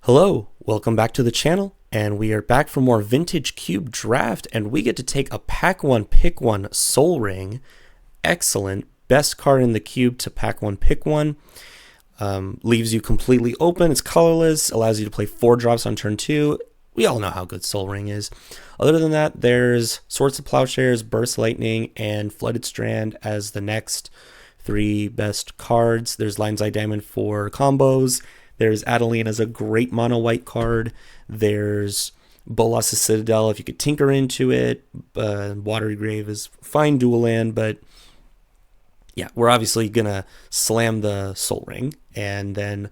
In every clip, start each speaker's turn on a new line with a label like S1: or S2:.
S1: Hello, welcome back to the channel, and we are back for more Vintage Cube Draft, and we get to take a Pack 1 Pick 1 Soul Ring. Excellent. Best card in the cube to Pack 1 Pick 1. Leaves you completely open, it's colorless, allows you to play 4 drops on turn 2. We all know how good Soul Ring is. Other than that, there's Swords of Plowshares, Burst Lightning, and Flooded Strand as the next 3 best cards. There's Lion's Eye Diamond for combos. There's Adeline as a great mono white card. There's Bolas's Citadel if you could tinker into it. Watery Grave is fine dual land, but yeah, we're obviously gonna slam the Soul Ring, and then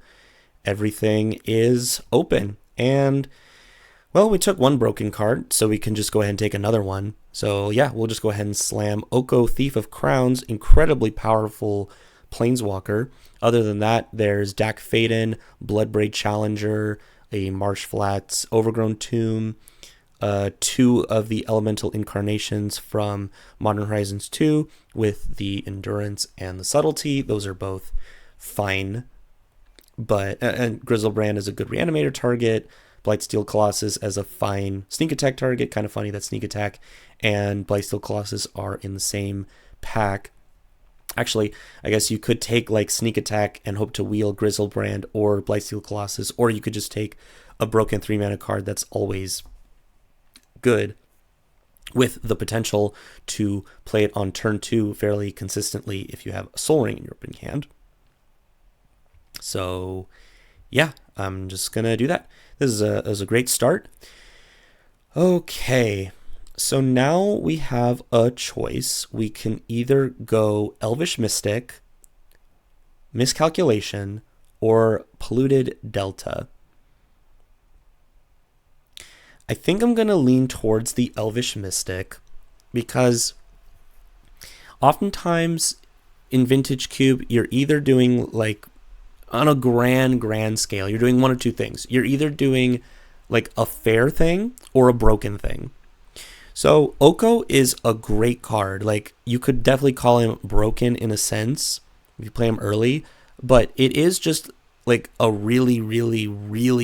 S1: everything is open. And well, we took one broken card, so we can just go ahead and take another one. So yeah, we'll just go ahead and slam Oko, Thief of Crowns, incredibly powerful Planeswalker. Other than that, there's Dak Faden, Bloodbraid Challenger, a Marsh Flats Overgrown Tomb, 2 of the Elemental Incarnations from Modern Horizons 2 with the Endurance and the Subtlety. Those are both fine, but and Grizzlebrand is a good Reanimator target. Blightsteel Colossus as a fine sneak attack target. Kind of funny that sneak attack and Blightsteel Colossus are in the same pack. Actually, I guess you could take like Sneak Attack and hope to wheel Grizzlebrand or Blightsteel Colossus, or you could just take a broken 3-mana card that's always good with the potential to play it on turn 2 fairly consistently if you have a Soul Ring in your opening hand. So yeah, I'm just going to do that. This is a great start. Okay. So now we have a choice. We can either go Elvish Mystic, Miscalculation, or Polluted Delta. I think I'm going to lean towards the Elvish Mystic because oftentimes in Vintage Cube, you're either doing like on a grand scale, you're doing one of two things. You're either doing like a fair thing or a broken thing. So Oko is a great card. Like, you could definitely call him broken in a sense if you play him early, but it is just like a really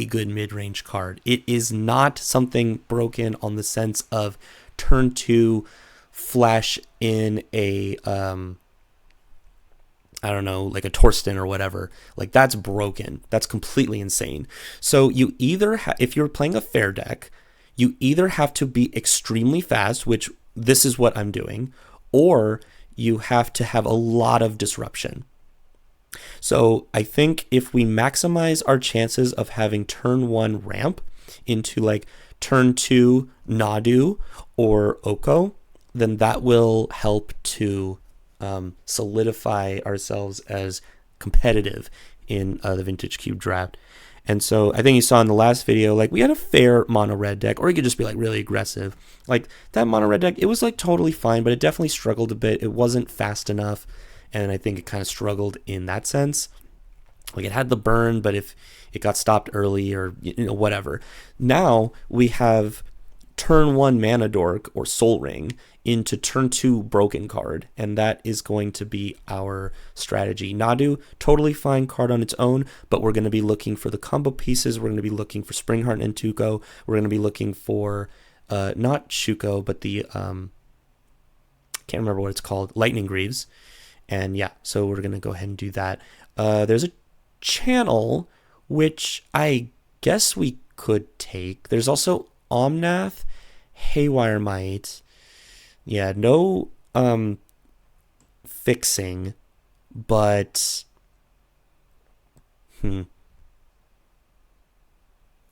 S1: good mid-range card. It is not something broken on the sense of turn 2 flash in a I don't know, like a Torsten or whatever. Like, that's broken. That's completely insane. So you either if you're playing a fair deck, you either have to be extremely fast, which this is what I'm doing, or you have to have a lot of disruption. So I think if we maximize our chances of having turn 1 ramp into like turn 2 Nadu or Oko, then that will help to solidify ourselves as competitive in the Vintage Cube Draft. And so I think you saw in the last video, like, we had a fair mono red deck, or you could just be like really aggressive. Like, that mono red deck, it was like totally fine, but it definitely struggled a bit. It wasn't fast enough, and I think it kind of struggled in that sense. Like, it had the burn, but if it got stopped early or, you know, whatever. Now we have turn 1 Mana Dork or Soul Ring into turn 2 broken card, and that is going to be our strategy. Nadu, totally fine card on its own, but we're going to be looking for the combo pieces. We're going to be looking for Springheart and Tuco. We're going to be looking for not Shuko, but the can't remember what it's called, Lightning Greaves. And yeah, so we're going to go ahead and do that. There's a channel which I guess we could take. There's also Omnath, Haywire Might. Yeah, no fixing, but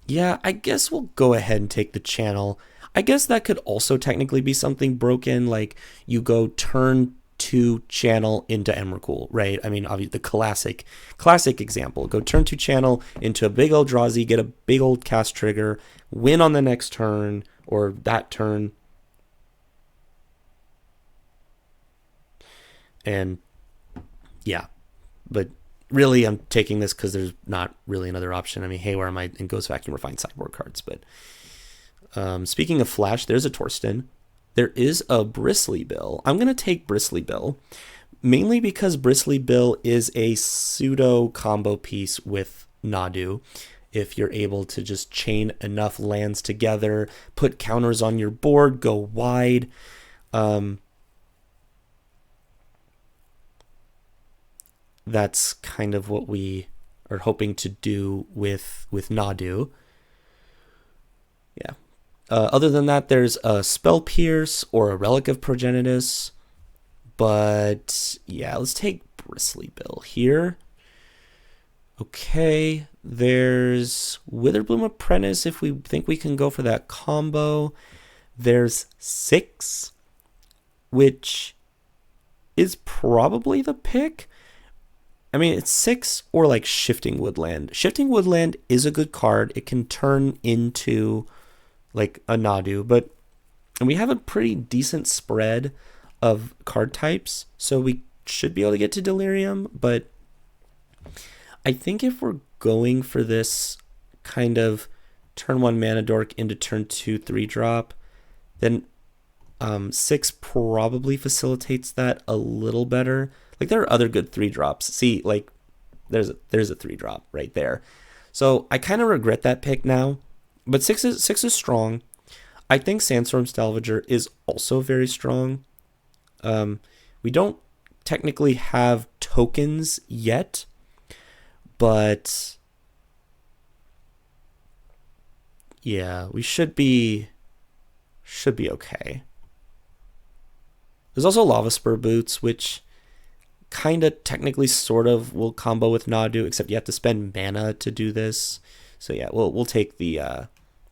S1: yeah, I guess we'll go ahead and take the channel. I guess that could also technically be something broken, like you go turn 2 channel into Emrakul, right? I mean, obviously the classic example. Go turn 2 channel into a big old Eldrazi, get a big old cast trigger, win on the next turn or that turn. And yeah, but really I'm taking this because there's not really another option. I mean, Haywire Might and Ghost Vacuum refine sideboard cards. But speaking of Flash, there's a Torsten. There is a Bristly Bill. I'm going to take Bristly Bill, mainly because Bristly Bill is a pseudo combo piece with Nadu. if you're able to just chain enough lands together, put counters on your board, go wide. That's kind of what we are hoping to do with Nadu. Yeah. Other than that, there's a Spell Pierce or a Relic of Progenitus. But yeah, let's take Bristly Bill here. Okay, there's Witherbloom Apprentice if we think we can go for that combo. There's 6, which is probably the pick. I mean, it's 6 or like Shifting Woodland. Shifting Woodland is a good card. It can turn into like a Nadu, but and we have a pretty decent spread of card types, so we should be able to get to Delirium, but I think if we're going for this kind of turn 1 mana dork into turn 2 3-drop, then 6 probably facilitates that a little better. Like there are other good 3-drops. See, like there's a 3-drop right there. So I kind of regret that pick now, but 6 is strong. I think Sandstorm Salvager is also very strong. We don't technically have tokens yet, but yeah, we should be okay. There's also Lava Spur Boots, which kind of technically sort of will combo with Nadu, except you have to spend mana to do this. So yeah, we'll take the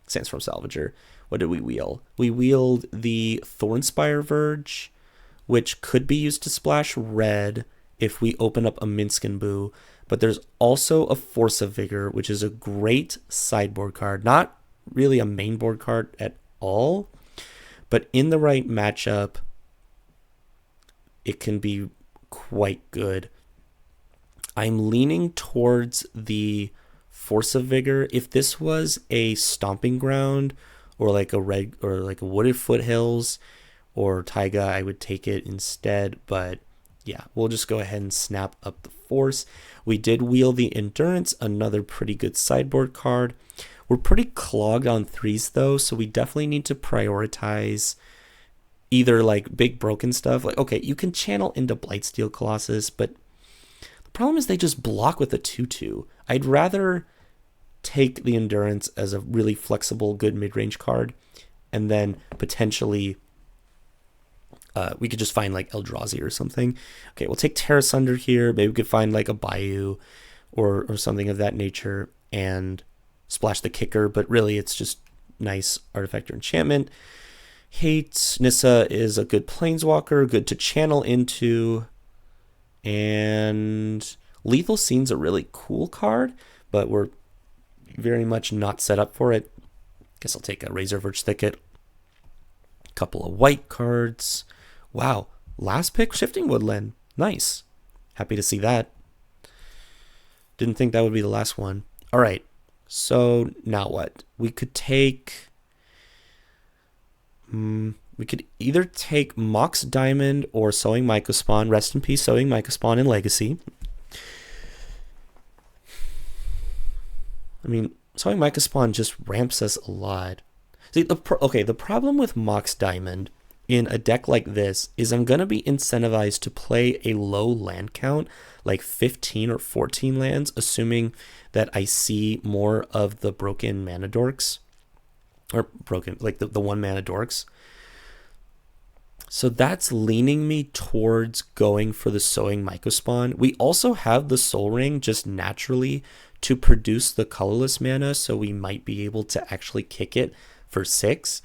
S1: Sandstorm Salvager. What did we wheel? We wheeled the Thornspire Verge, which could be used to splash red if we open up a Minsc & Boo. But there's also a Force of Vigor, which is a great sideboard card. Not really a main board card at all, but in the right matchup, it can be quite good. I'm leaning towards the Force of Vigor. If this was a Stomping Ground or like a Wooded Foothills or Taiga, I would take it instead, but yeah, we'll just go ahead and snap up the Force. We did wheel the Endurance, another pretty good sideboard card. We're pretty clogged on 3s though, so we definitely need to prioritize either like big broken stuff. Like, okay, you can channel into Blightsteel Colossus, but the problem is they just block with a 2/2. I'd rather take the Endurance as a really flexible, good mid-range card, and then potentially we could just find like Eldrazi or something. Okay, we'll take Terra Sunder here. Maybe we could find like a Bayou or something of that nature and splash the kicker, but really it's just nice artifact or enchantment. Hate Nissa is a good planeswalker, good to channel into, and Lethal Scene's a really cool card, but we're very much not set up for it. Guess I'll take a Razorverge Thicket. A couple of white cards. Wow, last pick, Shifting Woodland. Nice. Happy to see that. Didn't think that would be the last one. All right, so now what? We could take... we could either take Mox Diamond or Sowing Mycospawn. Rest in peace, Sowing Mycospawn in Legacy. I mean, Sowing Mycospawn just ramps us a lot. See, the problem with Mox Diamond in a deck like this is I'm going to be incentivized to play a low land count, like 15 or 14 lands, assuming that I see more of the broken mana dorks. Or broken, like the 1 mana dorks. So that's leaning me towards going for the Sowing Mycospawn. We also have the Soul Ring just naturally to produce the colorless mana, so we might be able to actually kick it for 6.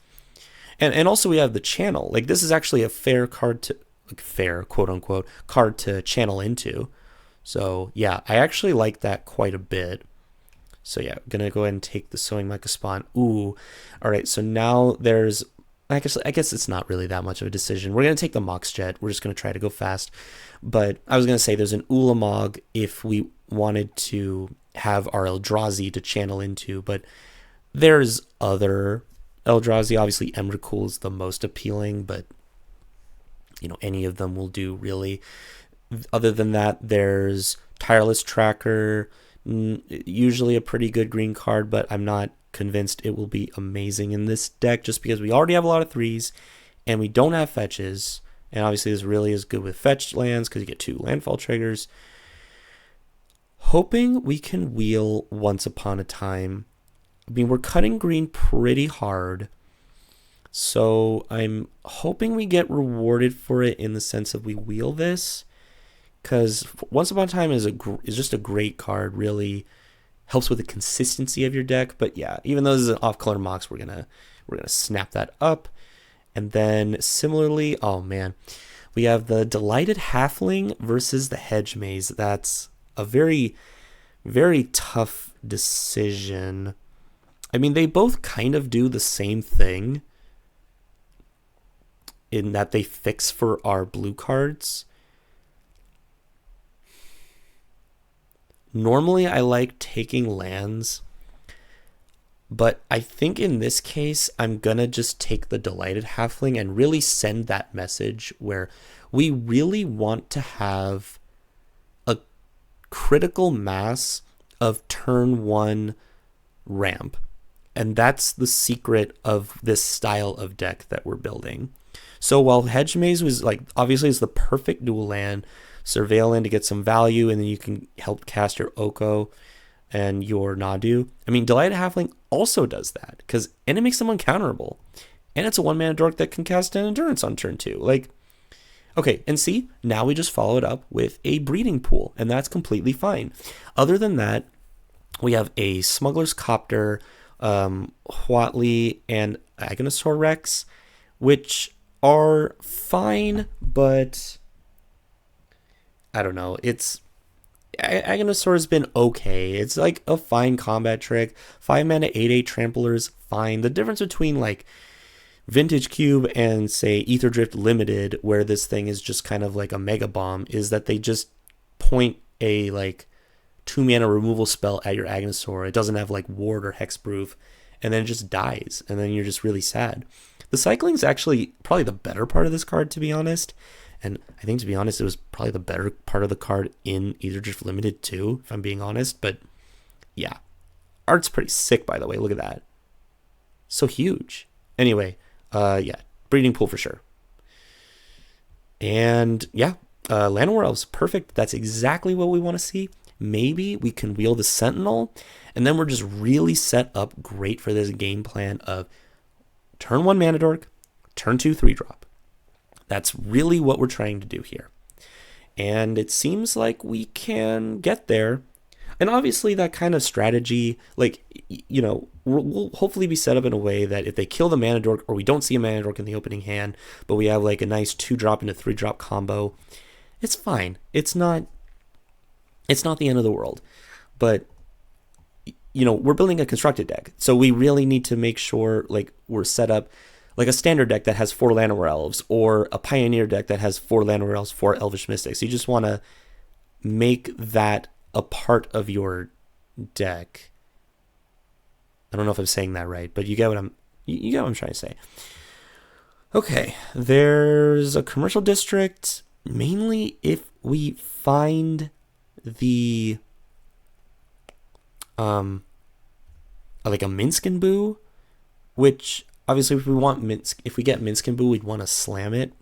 S1: And also we have the channel. Like this is actually a fair card to, like fair, quote unquote, card to channel into. So yeah, I actually like that quite a bit. So yeah, I'm gonna go ahead and take the Sowing Mycospawn. Ooh, all right. So now there's, I guess it's not really that much of a decision. We're gonna take the Mox Jet. We're just gonna try to go fast. But I was gonna say there's an Ulamog if we wanted to have our Eldrazi to channel into, but there's other Eldrazi. Obviously, Emrakul is the most appealing, but you know, any of them will do really. Other than that, there's Tireless Tracker, Usually a pretty good green card, but I'm not convinced it will be amazing in this deck just because we already have a lot of 3s and we don't have fetches. And obviously this really is good with fetched lands because you get 2 landfall triggers. Hoping we can wheel Once Upon a Time. I mean, we're cutting green pretty hard, so I'm hoping we get rewarded for it in the sense of we wheel this, because Once Upon a Time is just a great card. Really helps with the consistency of your deck. But yeah, even though this is an off-color mox, we're gonna snap that up. And then similarly, oh man, we have the Delighted Halfling versus the Hedge Maze. That's a very, very tough decision. I mean, they both kind of do the same thing in that they fix for our blue cards. Normally, I like taking lands, but I think in this case, I'm gonna just take the Delighted Halfling and really send that message where we really want to have a critical mass of turn 1 ramp. And that's the secret of this style of deck that we're building. So while Hedge Maze was like, obviously it's the perfect dual land, Surveil land to get some value, and then you can help cast your Oko and your Nadu. I mean, Delighted Halfling also does that, and it makes them uncounterable. And it's a 1-mana dork that can cast an Endurance on turn 2. Like, okay, and see, now we just follow it up with a Breeding Pool, and that's completely fine. Other than that, we have a Smuggler's Copter, Huatli, and Aganosaur Rex, which are fine, but I don't know. Aganosaur has been okay. It's like a fine combat trick. 5-mana 8/8 Trampler is fine. The difference between like Vintage Cube and say Ether Drift Limited, where this thing is just kind of like a Mega Bomb, is that they just point a like 2-mana removal spell at your Aganosaur. It doesn't have like Ward or Hexproof, and then it just dies, and then you're just really sad. The cycling is actually probably the better part of this card, to be honest. And I think, to be honest, it was probably the better part of the card in Ether Drift Limited too, if I'm being honest. But yeah, art's pretty sick, by the way. Look at that. So huge. Anyway, yeah, Breeding Pool for sure. And yeah, Llanowar Elves, perfect. That's exactly what we want to see. Maybe we can wheel the Sentinel, and then we're just really set up great for this game plan of turn 1 Mana Dork, turn 2 3-drop. That's really what we're trying to do here. And it seems like we can get there. And obviously that kind of strategy, like, you know, will hopefully be set up in a way that if they kill the Mana Dork, or we don't see a Mana Dork in the opening hand, but we have like a nice 2-drop into 3-drop combo, it's fine. It's not the end of the world. But, you know, we're building a constructed deck. So we really need to make sure like we're set up like a standard deck that has 4 Llanowar Elves, or a Pioneer deck that has 4 Llanowar Elves, 4 Elvish Mystics. You just want to make that a part of your deck. I don't know if I'm saying that right, but you get what I'm trying to say. Okay, there's a commercial district, mainly if we find the like a Minsk and Boo, which obviously if we get Minsk and Boo, we'd want to slam it.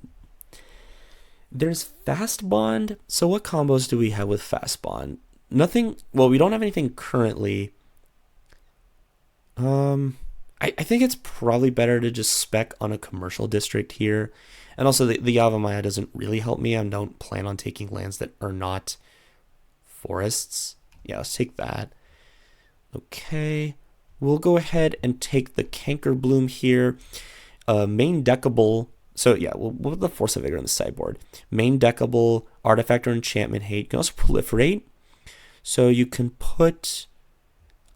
S1: There's Fast Bond. So what combos do we have with Fast Bond? Nothing. Well, we don't have anything currently. I think it's probably better to just spec on a commercial district here. And also the Yavimaya doesn't really help me. I don't plan on taking lands that are not forests. Yeah, let's take that. Okay. We'll go ahead and take the Canker Bloom here. Main deckable. So yeah, we'll put the Force of Vigor on the sideboard. Main deckable, Artifact or Enchantment Hate. You can also proliferate. So you can put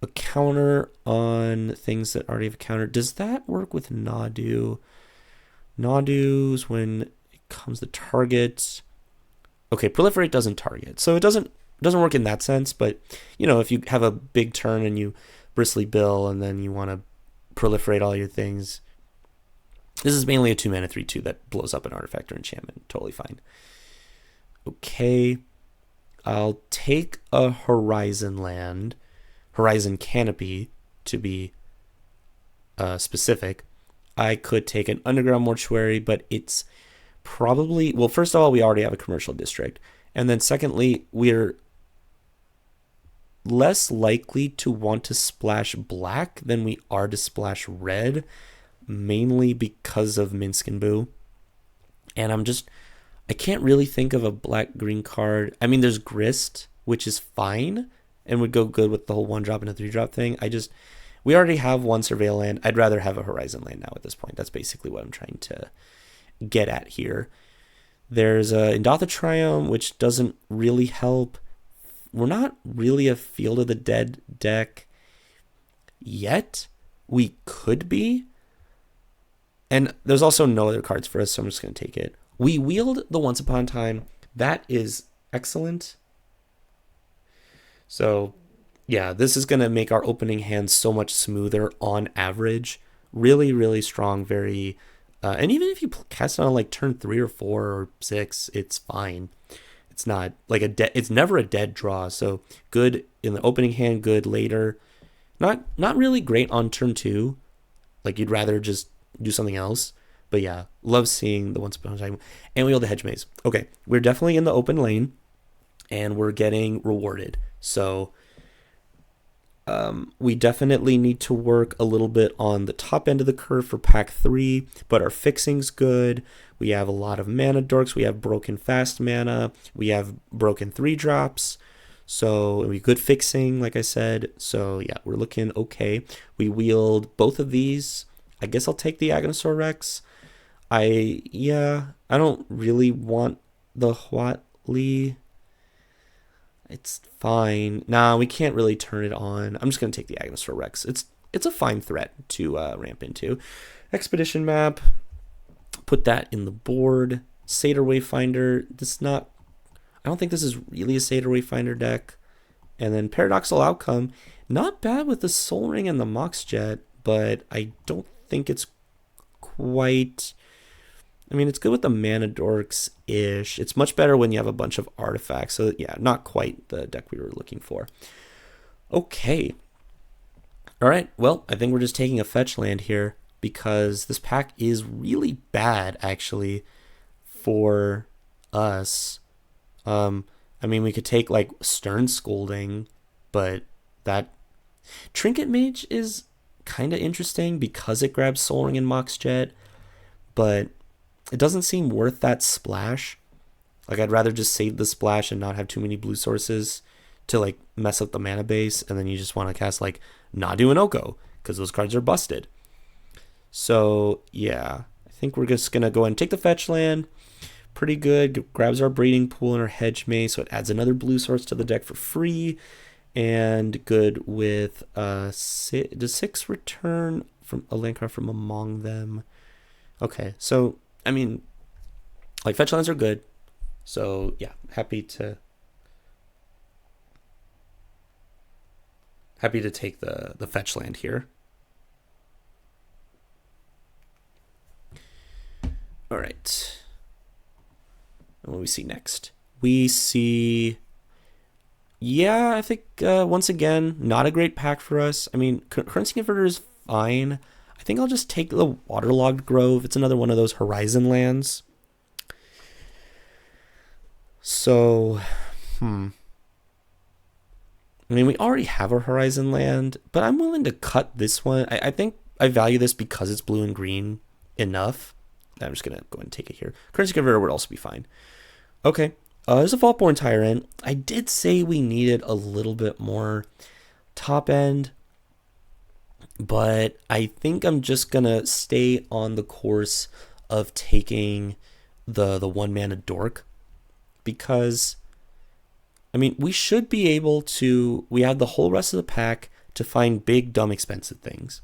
S1: a counter on things that already have a counter. Does that work with Nadu? Nadu's when it comes to target. Okay, proliferate doesn't target. So it doesn't work in that sense, but you know, if you have a big turn and you Bristly Bill and then you want to proliferate all your things. This is mainly a 2-mana 3/2 that blows up an artifact or enchantment. Totally fine. Okay. I'll take a Horizon Land, Horizon Canopy to be specific. I could take an Underground Mortuary, but it's probably, well, first of all, we already have a commercial district. And then secondly, we're less likely to want to splash black than we are to splash red, mainly because of Minsk and Boo. And I can't really think of a black-green card. I mean, there's Grist, which is fine and would go good with the whole 1-drop and a 3-drop thing. We already have one Surveil land. I'd rather have a Horizon land now at this point. That's basically what I'm trying to get at here. There's Indotha Triumph, which doesn't really help. We're not really a Field of the Dead deck yet. We could be. And there's also no other cards for us, so I'm just going to take it. We wield the Once Upon a Time. That is excellent. So, yeah, this is going to make our opening hand so much smoother on average. Really, really strong, very... and even if you cast it on like turn 3 or 4 or 6, it's fine. It's not like it's never a dead draw. So good in the opening hand, good later. Not really great on turn 2. Like you'd rather just do something else. But yeah, love seeing the Once Upon a Time. And we hold the Hedge Maze. Okay, we're definitely in the open lane, and we're getting rewarded. So we definitely need to work a little bit on the top end of the curve for pack 3, but our fixing's good. We have a lot of mana dorks. We have broken fast mana. We have broken 3-drops. So we good fixing, like I said. So yeah, we're looking okay. We wield both of these. I guess I'll take the Agnosaur Rex. I don't really want the Huatli. It's fine. Nah, we can't really turn it on. I'm just going to take the Agnosaur Rex. It's a fine threat to ramp into. Expedition map. Put that in the board. Satyr Wayfinder. I don't think this is really a Satyr Wayfinder deck. And then Paradoxical Outcome. Not bad with the Soul Ring and the Mox Jet, but I don't think it's quite... I mean, it's good with the Mana Dorks-ish. It's much better when you have a bunch of artifacts. So, yeah, not quite the deck we were looking for. Okay. All right. Well, I think we're just taking a fetch land here because this pack is really bad, actually, for us. I mean, we could take, like, Stern Scolding, but that... Trinket Mage is kind of interesting because it grabs Soul Ring and Mox Jet, but... it doesn't seem worth that splash. Like, I'd rather just save the splash and not have too many blue sources to, like, mess up the mana base. And then you just want to cast, like, Nadu and Oko, because those cards are busted. So, yeah. I think we're just going to go ahead and take the fetch land. Pretty good. Grabs our Breeding Pool and our Hedge Maze, so it adds another blue source to the deck for free. And good with, does 6 return from a land card from among them? Okay, so... I mean, like, fetch lands are good. So, yeah, happy to take the fetch land here. All right. And what do we see next? We see... yeah, I think, once again, not a great pack for us. I mean, Currency Converter is fine. I think I'll just take the Waterlogged Grove. It's another one of those Horizon lands. So, I mean, we already have a Horizon land, but I'm willing to cut this one. I think I value this because it's blue and green enough. I'm just going to go ahead and take it here. Currency Converter would also be fine. Okay, there's a Vaultborn Tyrant. I did say we needed a little bit more top end, but I think I'm just going to stay on the course of taking the 1-mana Dork, because, I mean, we should be able to, we have the whole rest of the pack to find big, dumb, expensive things.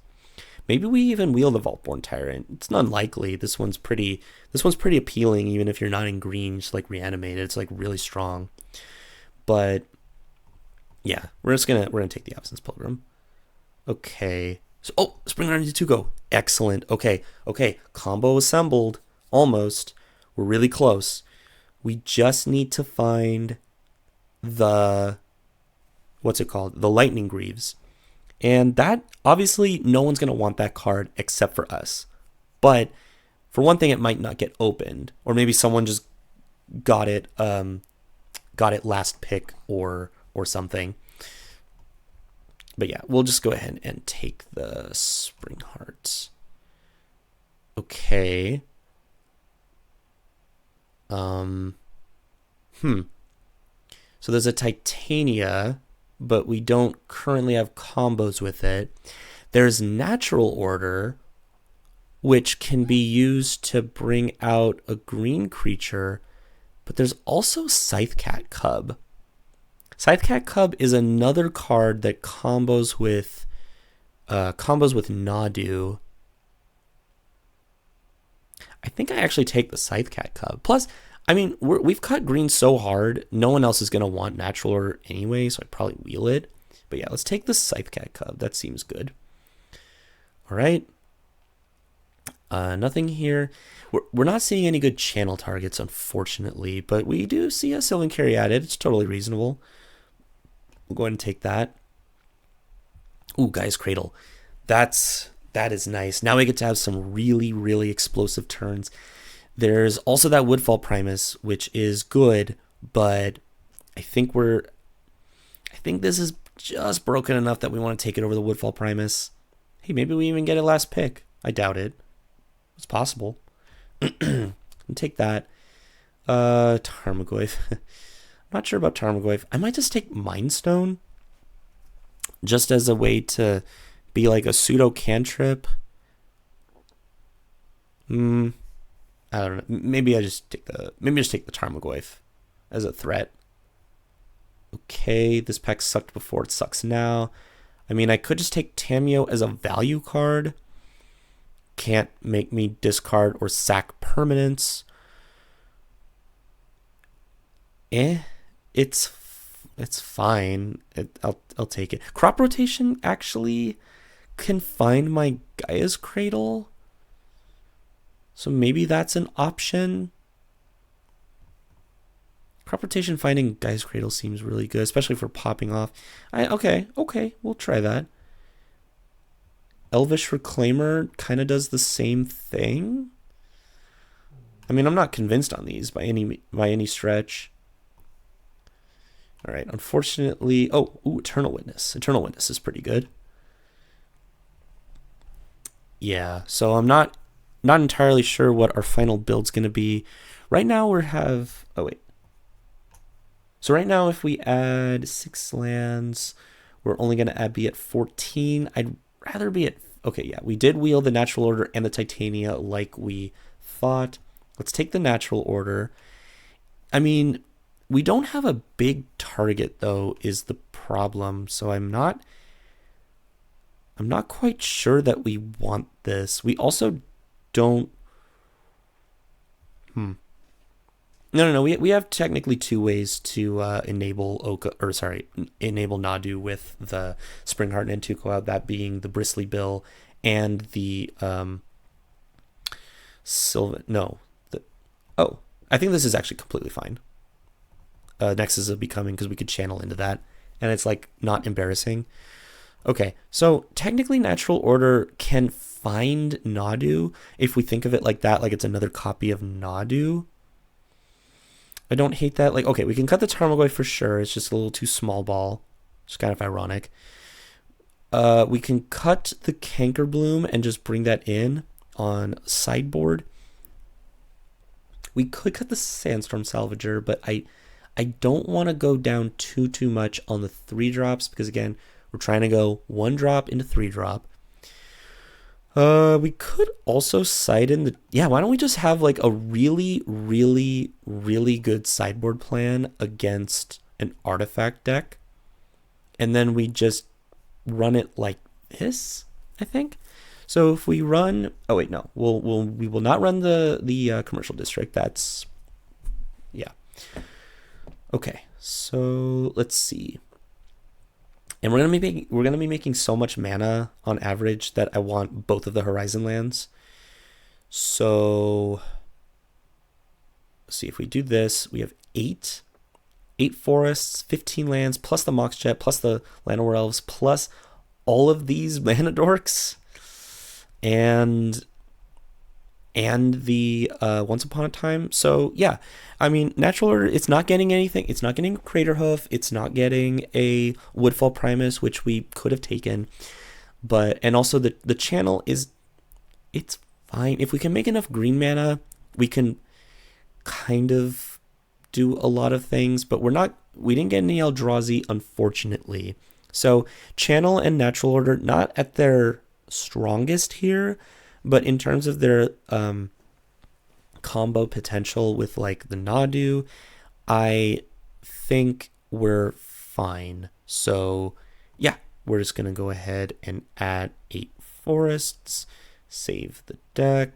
S1: Maybe we even wield the Vaultborn Tyrant. It's not unlikely. This one's pretty appealing, even if you're not in green, just like Reanimated. It's like really strong. But yeah, we're gonna take the Absence Pilgrim. Okay. So, Spring Guardian 2 go. Excellent. Okay. Combo assembled. Almost. We're really close. We just need to find the, what's it called? The Lightning Greaves. And that, obviously, no one's going to want that card except for us. But for one thing, it might not get opened. Or maybe someone just got it last pick or something. But yeah, we'll just go ahead and take the Spring Heart. Okay. So there's a Titania, but we don't currently have combos with it. There's Natural Order, which can be used to bring out a green creature, but there's also Scythecat Cub. Scythecat Cub is another card that combos with Nadu. I think I actually take the Scythecat Cub. Plus, I mean, we've cut green so hard, no one else is going to want Natural Order anyway, so I'd probably wheel it. But yeah, let's take the Scythecat Cub. That seems good. All right. Nothing here. We're not seeing any good channel targets, unfortunately, but we do see a Sylvan Carry added. It's totally reasonable. We'll go ahead and take that. Ooh, Guy's Cradle. That is nice. Now we get to have some really, really explosive turns. There's also that Woodfall Primus, which is good, but I think this is just broken enough that we want to take it over the Woodfall Primus. Hey, maybe we even get it last pick. I doubt it. It's possible. Take that. Tarmogoyf. I'm not sure about Tarmogoyf. I might just take Mind Stone, just as a way to be like a pseudo cantrip. I don't know. Maybe just take the Tarmogoyf as a threat. Okay, this pack sucked before, it sucks now. I mean, I could just take Tamiyo as a value card. Can't make me discard or sack permanents. It's fine. I'll take it. Crop Rotation actually can find my Gaia's Cradle, so maybe that's an option. Crop Rotation finding Gaia's Cradle seems really good, especially for popping off. Okay, we'll try that. Elvish Reclaimer kind of does the same thing. I mean, I'm not convinced on these by any stretch. All right, unfortunately, Eternal Witness. Eternal Witness is pretty good. Yeah, so I'm not entirely sure what our final build's going to be. Right now So right now, if we add 6 lands, we're only going to be at 14. I'd rather be at... Okay, yeah, we did wheel the Natural Order and the Titania like we thought. Let's take the Natural Order. I mean, we don't have a big target, though, is the problem. So I'm not quite sure that we want this. We also don't... No. We have technically 2 ways to enable enable Nadu with the Spring Heart and Tuco out. That being the Bristly Bill and the Sylvan. No, I think this is actually completely fine. Nexus of Becoming, because we could channel into that, and it's like not embarrassing. Okay, so technically Natural Order can find Nadu if we think of it like that, like it's another copy of Nadu. I don't hate that. Like, okay, we can cut the Tarmogoyf for sure. It's just a little too small ball. It's kind of ironic. We can cut the Cankerbloom and just bring that in on sideboard. We could cut the Sandstorm Salvager, but I don't want to go down too much on the 3-drops because, again, we're trying to go 1-drop into 3-drop. We could also side in the... Yeah, why don't we just have like a really, really, really good sideboard plan against an artifact deck? And then we just run it like this, I think. So if we run... Oh, wait, no. We will not run the commercial district. That's... Yeah. Okay, so let's see. And we're gonna be making so much mana on average that I want both of the Horizon lands. So let's see, if we do this, we have 8. 8 forests, 15 lands, plus the Mox Jet, plus the Llanowar Elves, plus all of these mana dorks, and the Once Upon a Time. So yeah, I mean, Natural Order, it's not getting anything. It's not getting Craterhoof. It's not getting a Woodfall Primus, which we could have taken. But, and also the channel is, it's fine. If we can make enough green mana, we can kind of do a lot of things, but we didn't get any Eldrazi, unfortunately. So channel and Natural Order, not at their strongest here, but in terms of their combo potential with like the Nadu, I think we're fine. So yeah, we're just going to go ahead and add 8 forests, save the deck.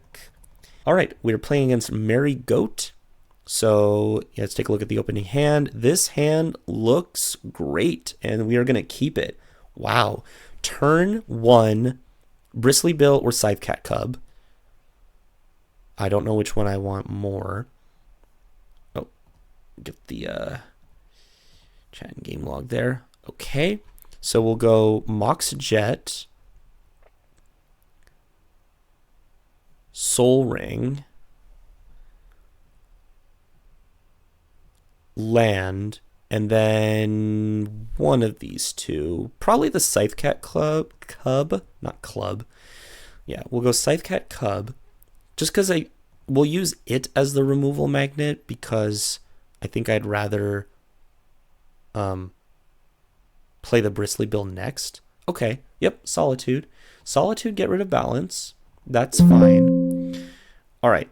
S1: All right, we're playing against Merry Goat. So yeah, let's take a look at the opening hand. This hand looks great, and we are going to keep it. Wow. Turn 1, Bristly Bill or Scythecat Cub. I don't know which one I want more. Oh, get the chat and game log there. Okay, so we'll go Mox Jet, Soul Ring, land, and then one of these two. Probably the Scythecat Cub, not Club. Yeah, we'll go Scythecat Cub, just because we'll use it as the removal magnet, because I think I'd rather play the Bristly Bill next. Okay, yep, Solitude. Solitude, get rid of balance. That's fine. All right.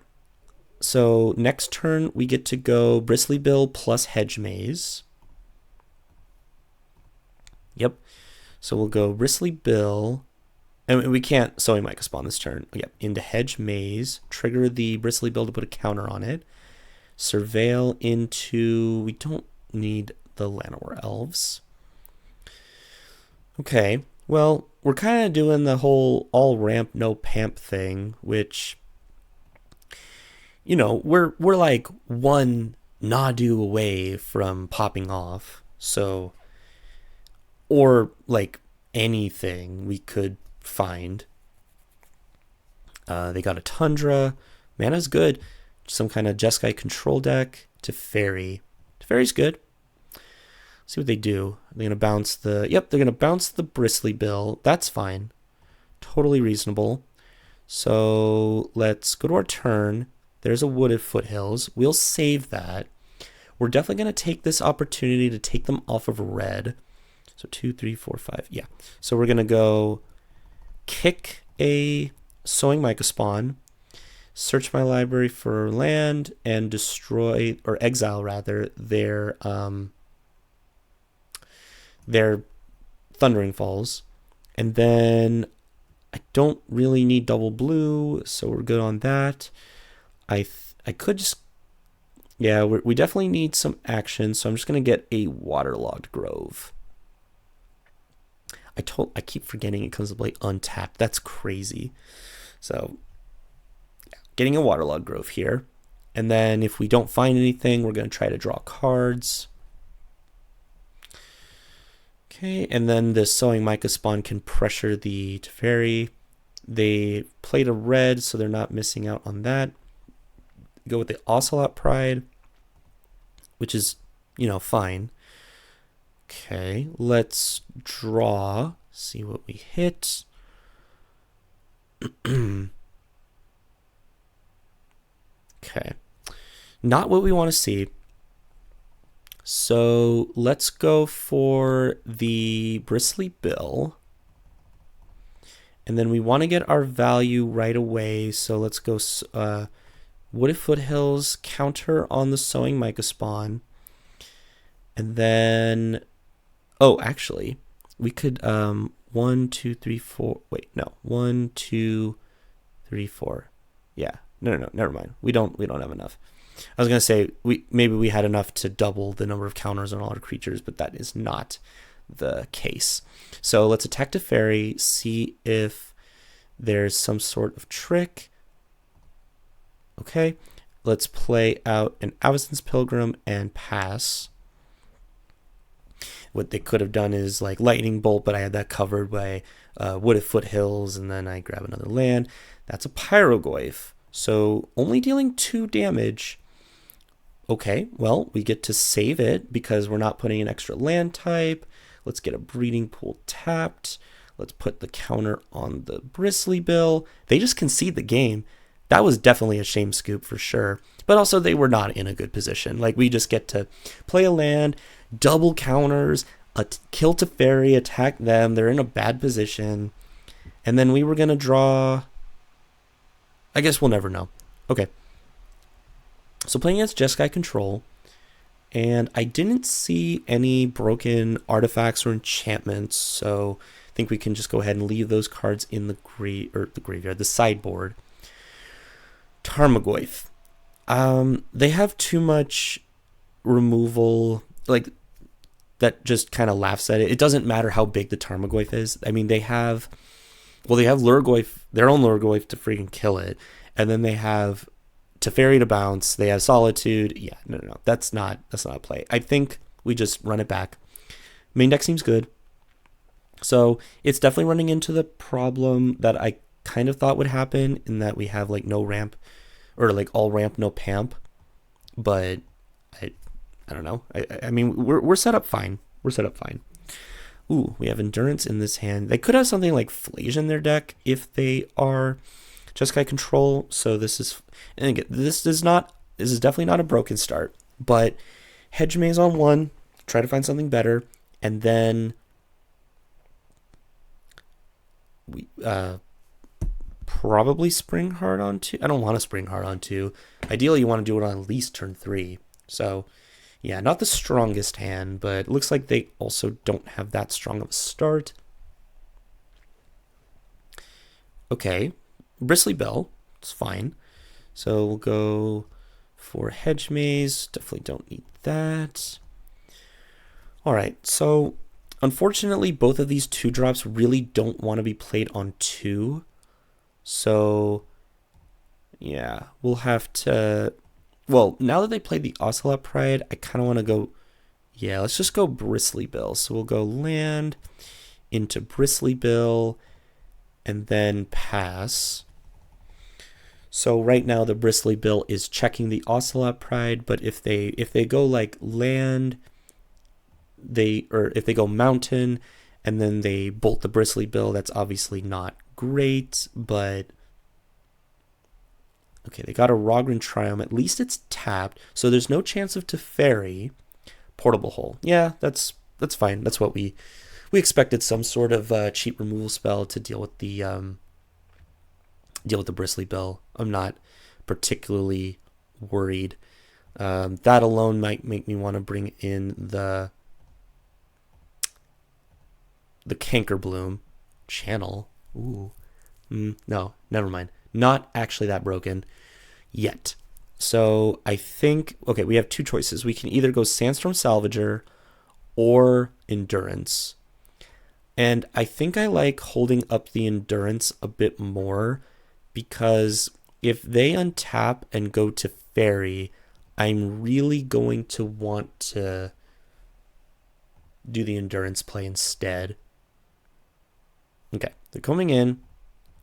S1: So next turn, we get to go Bristly Bill plus Hedge Maze. Yep. So we'll go Bristly Bill. And we can't Sowing Mica Spawn this turn. Yep. Into Hedge Maze. Trigger the Bristly Bill to put a counter on it. Surveil into... We don't need the Llanowar Elves. Okay. Well, we're kind of doing the whole all ramp, no pamp thing, which... You know, we're like one Nadu away from popping off. So, or like anything we could find. They got a Tundra. Mana's good. Some kind of Jeskai control deck. Teferi. Teferi's good. See what they do. They're going to bounce the... Yep, they're going to bounce the Bristly Bill. That's fine. Totally reasonable. So, let's go to our turn. There's a Wooded Foothills. We'll save that. We're definitely going to take this opportunity to take them off of red. So 2, 3, 4, 5. Yeah. So we're going to go kick a Sowing Mica Spawn, search my library for land, and destroy, or exile rather, their Thundering Falls. And then I don't really need double blue, so we're good on that. I could just, yeah, we definitely need some action, so I'm just going to get a Waterlogged Grove. I keep forgetting it comes to play untapped. That's crazy. So, yeah, getting a Waterlogged Grove here. And then if we don't find anything, we're going to try to draw cards. Okay, and then the Sowing Mica Spawn can pressure the Teferi. They played a red, so they're not missing out on that. Go with the Ocelot Pride, which is, you know, fine. Okay, let's draw, see what we hit. Okay, not what we want to see. So let's go for the Bristly Bill. And then we want to get our value right away, so let's go... Wooded Foothills, counter on the Sowing Mica Spawn. And then, oh, actually, we could 1, 2, 3, 4. Wait, no, 1, 2, 3, 4. Yeah, no, never mind. We don't have enough. I was gonna say maybe we had enough to double the number of counters on all our creatures, but that is not the case. So let's attack Teferi, see if there's some sort of trick. Okay, let's play out an Avacyn's Pilgrim and pass. What they could have done is like lightning bolt, but I had that covered by wooded foothills, and then I grab another land. That's a pyrogoyf, so only dealing 2 damage. Okay, well, we get to save it because we're not putting an extra land type. Let's get a breeding pool tapped. Let's put the counter on the Bristly Bill. They just concede the game. That was definitely a shame scoop for sure. But also they were not in a good position. Like, we just get to play a land, double counters, kill Teferi, attack them. They're in a bad position. And then we were going to draw... I guess we'll never know. Okay. So playing against Jeskai Control, and I didn't see any broken artifacts or enchantments, so I think we can just go ahead and leave those cards in the graveyard, the sideboard. Tarmogoyf. They have too much removal, like, that just kind of laughs at it. It doesn't matter how big the Tarmogoyf is. I mean, they have Lurgoyf, their own Lurgoyf to freaking kill it, and then they have Teferi to bounce. They have Solitude. Yeah, no. That's not a play. I think we just run it back. Main deck seems good. So it's definitely running into the problem that I kind of thought would happen, in that we have like no ramp, or like all ramp, no pamp. But I don't know. I mean, we're set up fine. We're set up fine. Ooh, we have Endurance in this hand. They could have something like Flasia in their deck if they are Jeskai Control. So this is, and again, this is definitely not a broken start. But Hedge Maze on 1, try to find something better, and then we probably Spring Heart on 2. I don't want to Spring Heart on 2. Ideally, you want to do it on at least turn 3. So yeah, not the strongest hand, but it looks like they also don't have that strong of a start. Okay, Bristly Bill, it's fine. So we'll go for Hedge Maze. Definitely don't need that. All right, so unfortunately, both of these 2-drops really don't want to be played on 2. So yeah, we'll have to... Well, now that they played the Ocelot Pride, I kind of want to go... Yeah, let's just go Bristly Bill. So we'll go land into Bristly Bill and then pass. So right now the Bristly Bill is checking the Ocelot Pride, but if they go like land, if they go mountain and then they bolt the Bristly Bill, that's obviously not great, but... Okay, they got a Rogren Triumph. At least it's tapped, so there's no chance of Teferi. Portable Hole. Yeah, that's fine. That's what we expected, some sort of cheap removal spell to deal with the Bristly Bill. I'm not particularly worried. That alone might make me want to bring in the Cankerbloom channel. Ooh. No, never mind. Not actually that broken yet. So I think, okay, we have 2 choices. We can either go Sandstorm Salvager or Endurance. And I think I like holding up the Endurance a bit more, because if they untap and go to Fairy, I'm really going to want to do the Endurance play instead. Okay, they're coming in.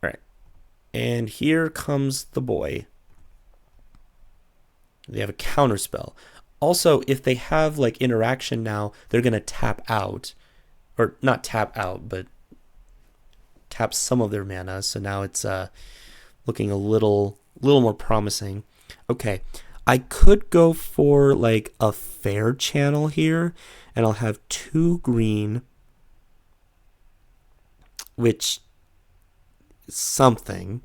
S1: All right. And here comes the boy. They have a counter spell. Also, if they have like interaction now, they're going to tap out. Or not tap out, but tap some of their mana. So now it's looking a little more promising. Okay, I could go for like a fair channel here, and I'll have 2 green, which is something.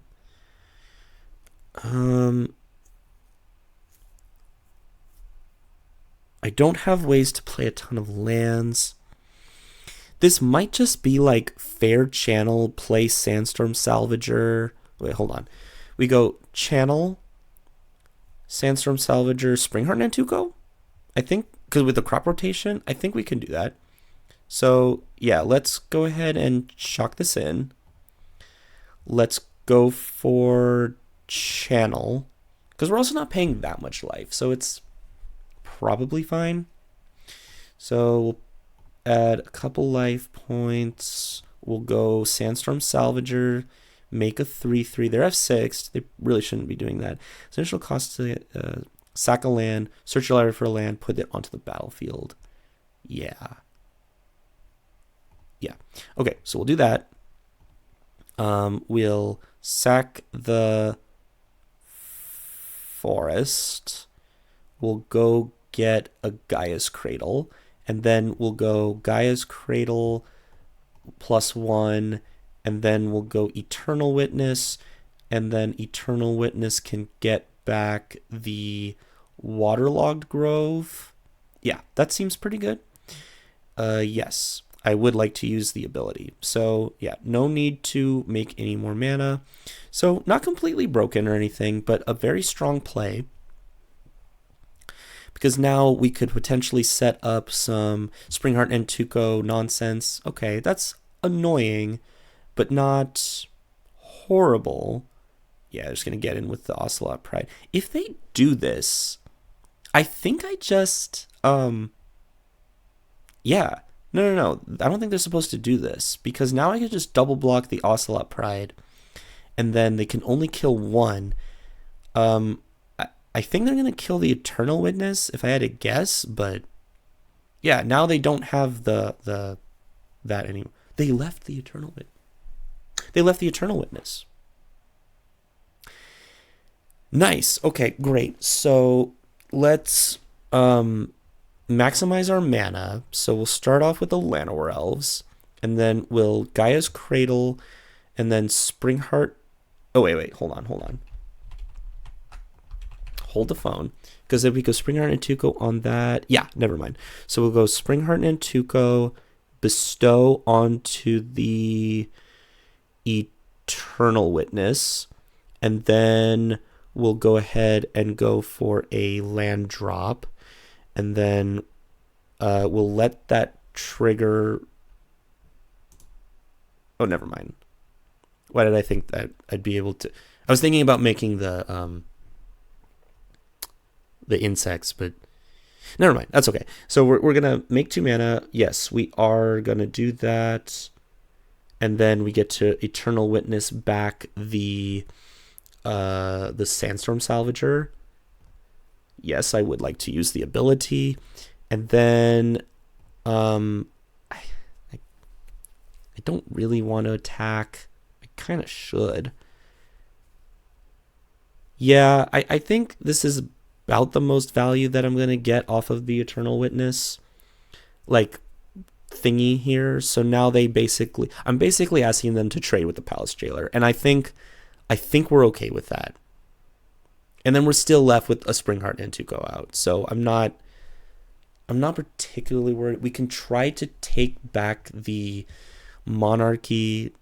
S1: I don't have ways to play a ton of lands. This might just be like fair channel, play Sandstorm Salvager. Wait, hold on. We go channel, Sandstorm Salvager, Springheart Nantuko? I think, because with the crop rotation, I think we can do that. So yeah, let's go ahead and shock this in. Let's go for channel, because we're also not paying that much life, so it's probably fine. So add a couple life points. We'll go Sandstorm Salvager, make a 3/3. They're F6. They really shouldn't be doing that. So initial cost to sack a land, search your library for a land, put it onto the battlefield. Yeah. Yeah. Okay, so we'll do that. We'll sack the forest. We'll go get a Gaia's Cradle, and then we'll go Gaia's Cradle +1, and then we'll go Eternal Witness, and then Eternal Witness can get back the Waterlogged Grove. Yeah, that seems pretty good. Yes, I would like to use the ability. So yeah, no need to make any more mana. So not completely broken or anything, but a very strong play. Because now we could potentially set up some Springheart and Tuco nonsense. Okay, that's annoying, but not horrible. Yeah, just going to get in with the Ocelot Pride. If they do this, I think I just... yeah. No. I don't think they're supposed to do this. Because now I can just double block the Ocelot Pride. And then they can only kill one. I think they're going to kill the Eternal Witness, if I had to guess. But yeah, now they don't have that anymore. They left the Eternal Witness. Nice. Okay, great. So let's maximize our mana. So we'll start off with the Llanowar Elves, and then we'll Gaia's Cradle, and then Springheart. Oh, wait. Hold on. Hold the phone. Because if we go Springheart and Tuco on that... Yeah, never mind. So we'll go Springheart and Tuco, bestow onto the Eternal Witness, and then we'll go ahead and go for a land drop, and then we'll let that trigger... Oh, never mind. Why did I think that I'd be able to... I was thinking about making the insects, but never mind. That's okay. So we're going to make 2 mana. Yes, we are going to do that. And then we get to Eternal Witness back the Sandstorm Salvager. Yes, I would like to use the ability. And then I don't really want to attack. I kind of should. Yeah, I think this is about the most value that I'm going to get off of the Eternal Witness like thingy here. So now I'm basically asking them to trade with the Palace Jailer, and I think we're okay with that. And then we're still left with a Springheart and Tuco out. So I'm not particularly worried. We can try to take back the Monarchy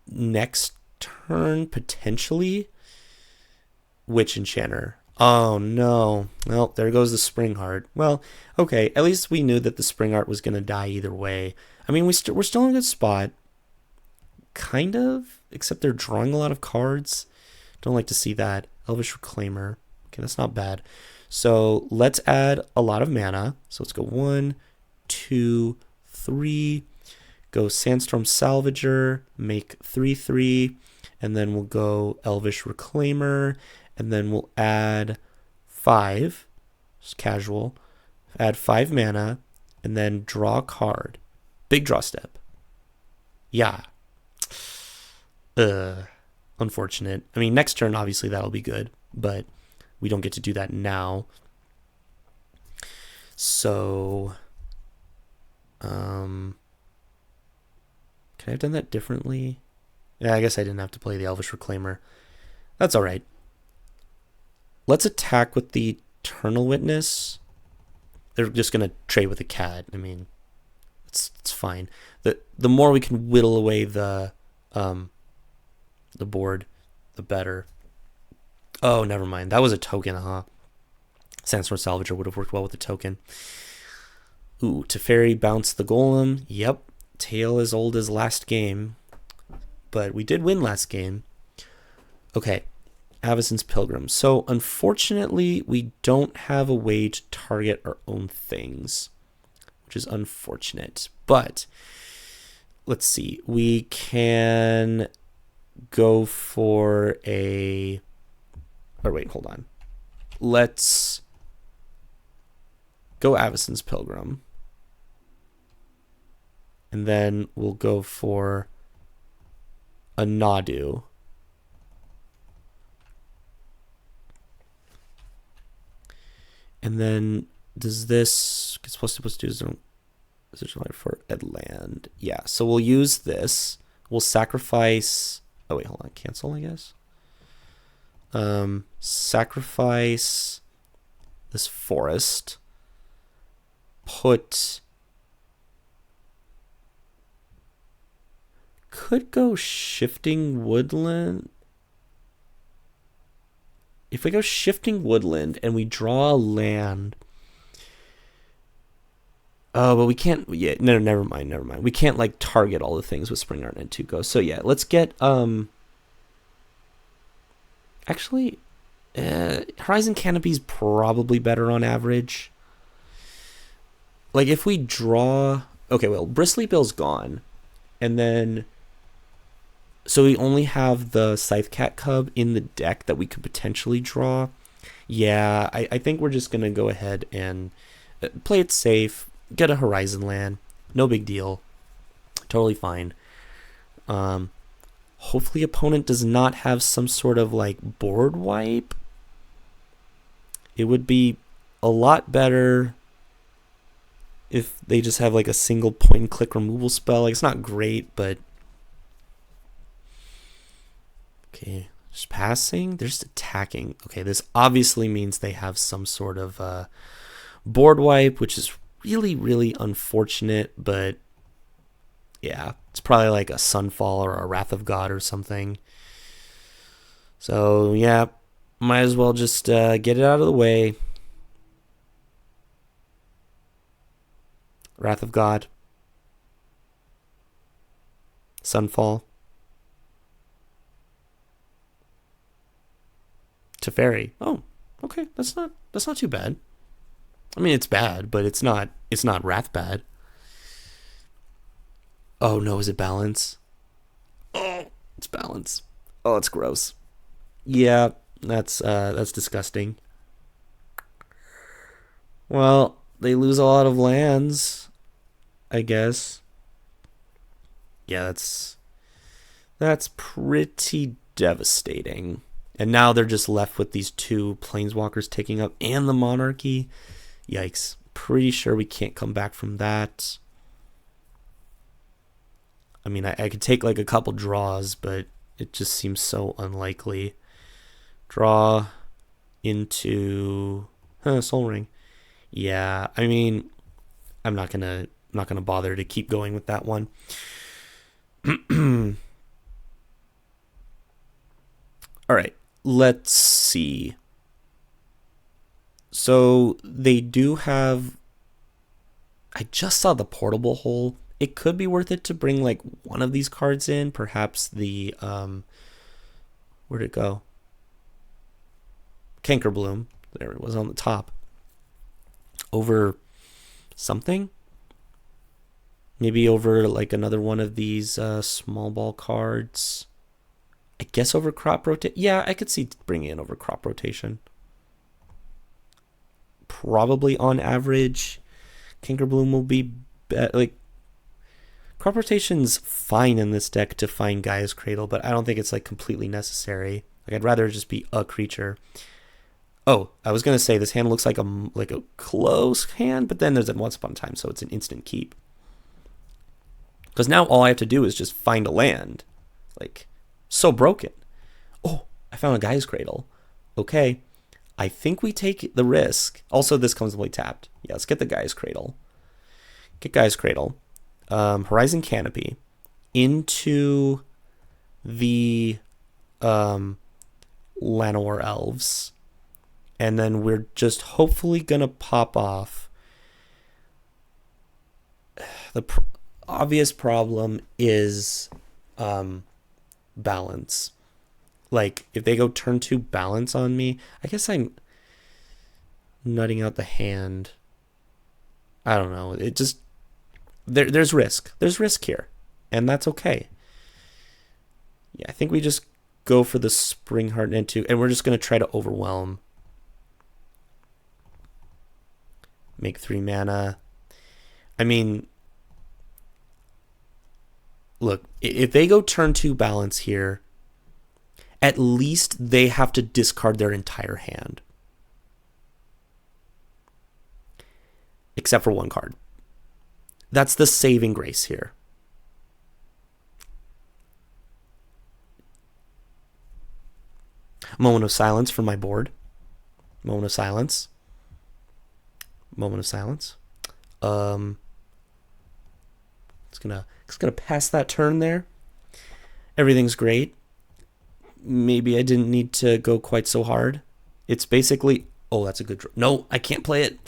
S1: next turn potentially. Witch Enchanter. Oh no. Well, there goes the Springheart. Well, okay, at least we knew that the Springheart was going to die either way. I mean, we're still in a good spot. Kind of, except they're drawing a lot of cards. Don't like to see that. Elvish Reclaimer. Okay, that's not bad. So let's add a lot of mana. So let's go 1, 2, 3. Go Sandstorm Salvager. Make 3/3. And then we'll go Elvish Reclaimer. And then we'll add 5, just casual, add 5 mana, and then draw a card. Big draw step. Yeah. Unfortunate. I mean, next turn, obviously, that'll be good, but we don't get to do that now. So, could I have done that differently? Yeah, I guess I didn't have to play the Elvish Reclaimer. That's all right. Let's attack with the Eternal Witness. They're just going to trade with the cat. I mean, it's fine. The more we can whittle away the board, the better. Oh, never mind. That was a token, huh? Sandstorm Salvager would have worked well with the token. Ooh, Teferi bounced the Golem. Yep. Tale as old as last game. But we did win last game. Okay. Avacyn's Pilgrim. So, unfortunately, we don't have a way to target our own things, which is unfortunate. But let's see. We can go for a... Or wait, hold on. Let's go Avacyn's Pilgrim. And then we'll go for a Nadu. And then does this... It's supposed to do for Edland. Yeah, so we'll use this. We'll sacrifice... Oh, wait, hold on. Cancel, I guess. Sacrifice this forest. Put... Could go Shifting Woodland. If we go Shifting Woodland and we draw a land... Oh, but we can't... Yeah, no, never mind. We can't, like, target all the things with Spring Art and MTGO. So, yeah, let's get... Actually, Horizon Canopy's probably better on average. Like, if we draw... Okay, well, Bristly Bill's gone. And then... So we only have the Scythecat Cub in the deck that we could potentially draw. Yeah, I think we're just going to go ahead and play it safe. Get a Horizon land. No big deal. Totally fine. Hopefully opponent does not have some sort of like board wipe. It would be a lot better if they just have like a single point and click removal spell. Like, it's not great, but... Okay, just passing. They're just attacking. Okay, this obviously means they have some sort of board wipe, which is really, really unfortunate. But yeah, it's probably like a Sunfall or a Wrath of God or something. So yeah, might as well just get it out of the way. Wrath of God. Sunfall. Teferi. Oh, okay. That's not too bad. I mean, it's bad, but it's not Wrath bad. Oh no, is it Balance? Oh, it's Balance. Oh, it's gross. Yeah, that's disgusting. Well, they lose a lot of lands, I guess. Yeah, that's pretty devastating. And now they're just left with these two Planeswalkers taking up and the Monarchy. Yikes. Pretty sure we can't come back from that. I mean, I could take like a couple draws, but it just seems so unlikely. Draw into Soul Ring. Yeah, I mean, I'm not gonna bother to keep going with that one. All right. Let's see. So they do have... I just saw the Portable Hole. It could be worth it to bring like one of these cards in. Perhaps the... Where'd it go? Cankerbloom. There it was on the top. Over something? Maybe over like another one of these small ball cards. I guess over Crop Rotation. Yeah, I could see bringing in over Crop Rotation. Probably on average, Cankerbloom will be like... Crop Rotation's fine in this deck to find Gaia's Cradle, but I don't think it's like completely necessary. Like, I'd rather just be a creature. Oh, I was gonna say this hand looks like a close hand, but then there's that Once Upon a Time, so it's an instant keep. Because now all I have to do is just find a land. Like... So broken. Oh, I found a Gaia's Cradle. Okay. I think we take the risk. Also, this comes fully tapped. Yeah, let's get the Gaia's Cradle. Get Gaia's Cradle. Horizon Canopy. Into the Llanowar Elves. And then we're just hopefully going to pop off. The obvious problem is... Balance. Like, if they go turn 2 Balance on me, I guess I'm nutting out the hand. I don't know. It just there's risk. There's risk here, and that's okay. Yeah, I think we just go for the Spring Heart into, and we're just gonna try to overwhelm. Make 3 mana. I mean, look, if they go turn 2 balance here, at least they have to discard their entire hand. Except for 1 card. That's the saving grace here. Moment of silence for my board. Moment of silence. Moment of silence. It's gonna pass that turn there. Everything's great. Maybe I didn't need to go quite so hard. It's basically, oh, that's a good draw. No, I can't play it.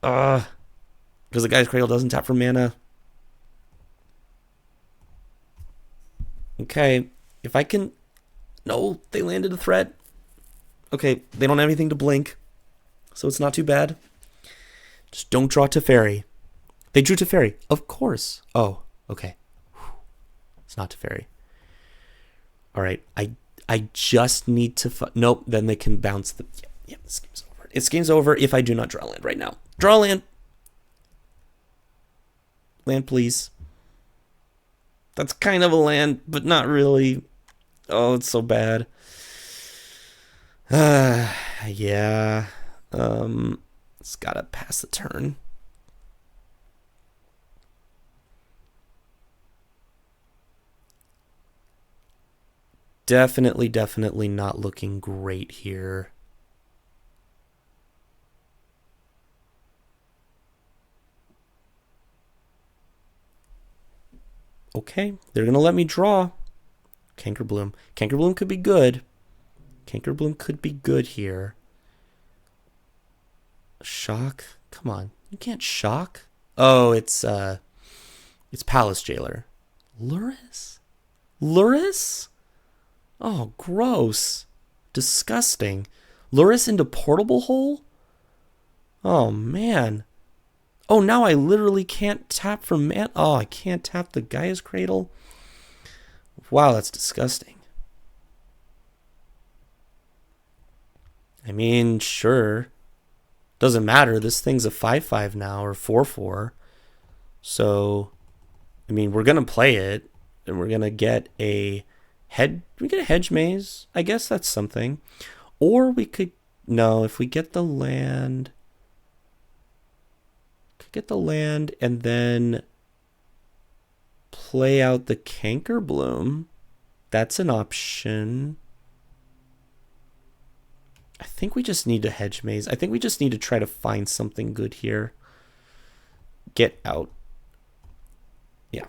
S1: Because the Guy's Cradle doesn't tap for mana. Okay, if I can, no, they landed a threat. Okay, they don't have anything to blink, so it's not too bad. Just don't draw Teferi. They drew Teferi, of course. Oh, okay. It's not Teferi. All right, I just need to... Nope, then they can bounce the... Yeah, this game's over. This game's over if I do not draw land right now. Draw land. Land, please. That's kind of a land, but not really. Oh, it's so bad. Yeah. It's gotta pass the turn. Definitely not looking great here. Okay, they're gonna let me draw. Cankerbloom. Cankerbloom could be good. Cankerbloom could be good here. Shock? Come on. You can't shock. Oh, it's Palace Jailer. Luris? Luris? Oh, gross. Disgusting. Luris into Portable Hole? Oh, man. Oh, now I literally can't tap for mana. Oh, I can't tap the Gaia's Cradle. Wow, that's disgusting. I mean, sure. Doesn't matter. This thing's a 5/5 now, or 4/4. So, I mean, we're going to play it, and we're going to get a we get a Hedge Maze. I guess that's something. Or we could, no, if we get the land, and then play out the Cankerbloom. That's an option. I think we just need a Hedge Maze. I think we just need to try to find something good here. Get out. Yeah.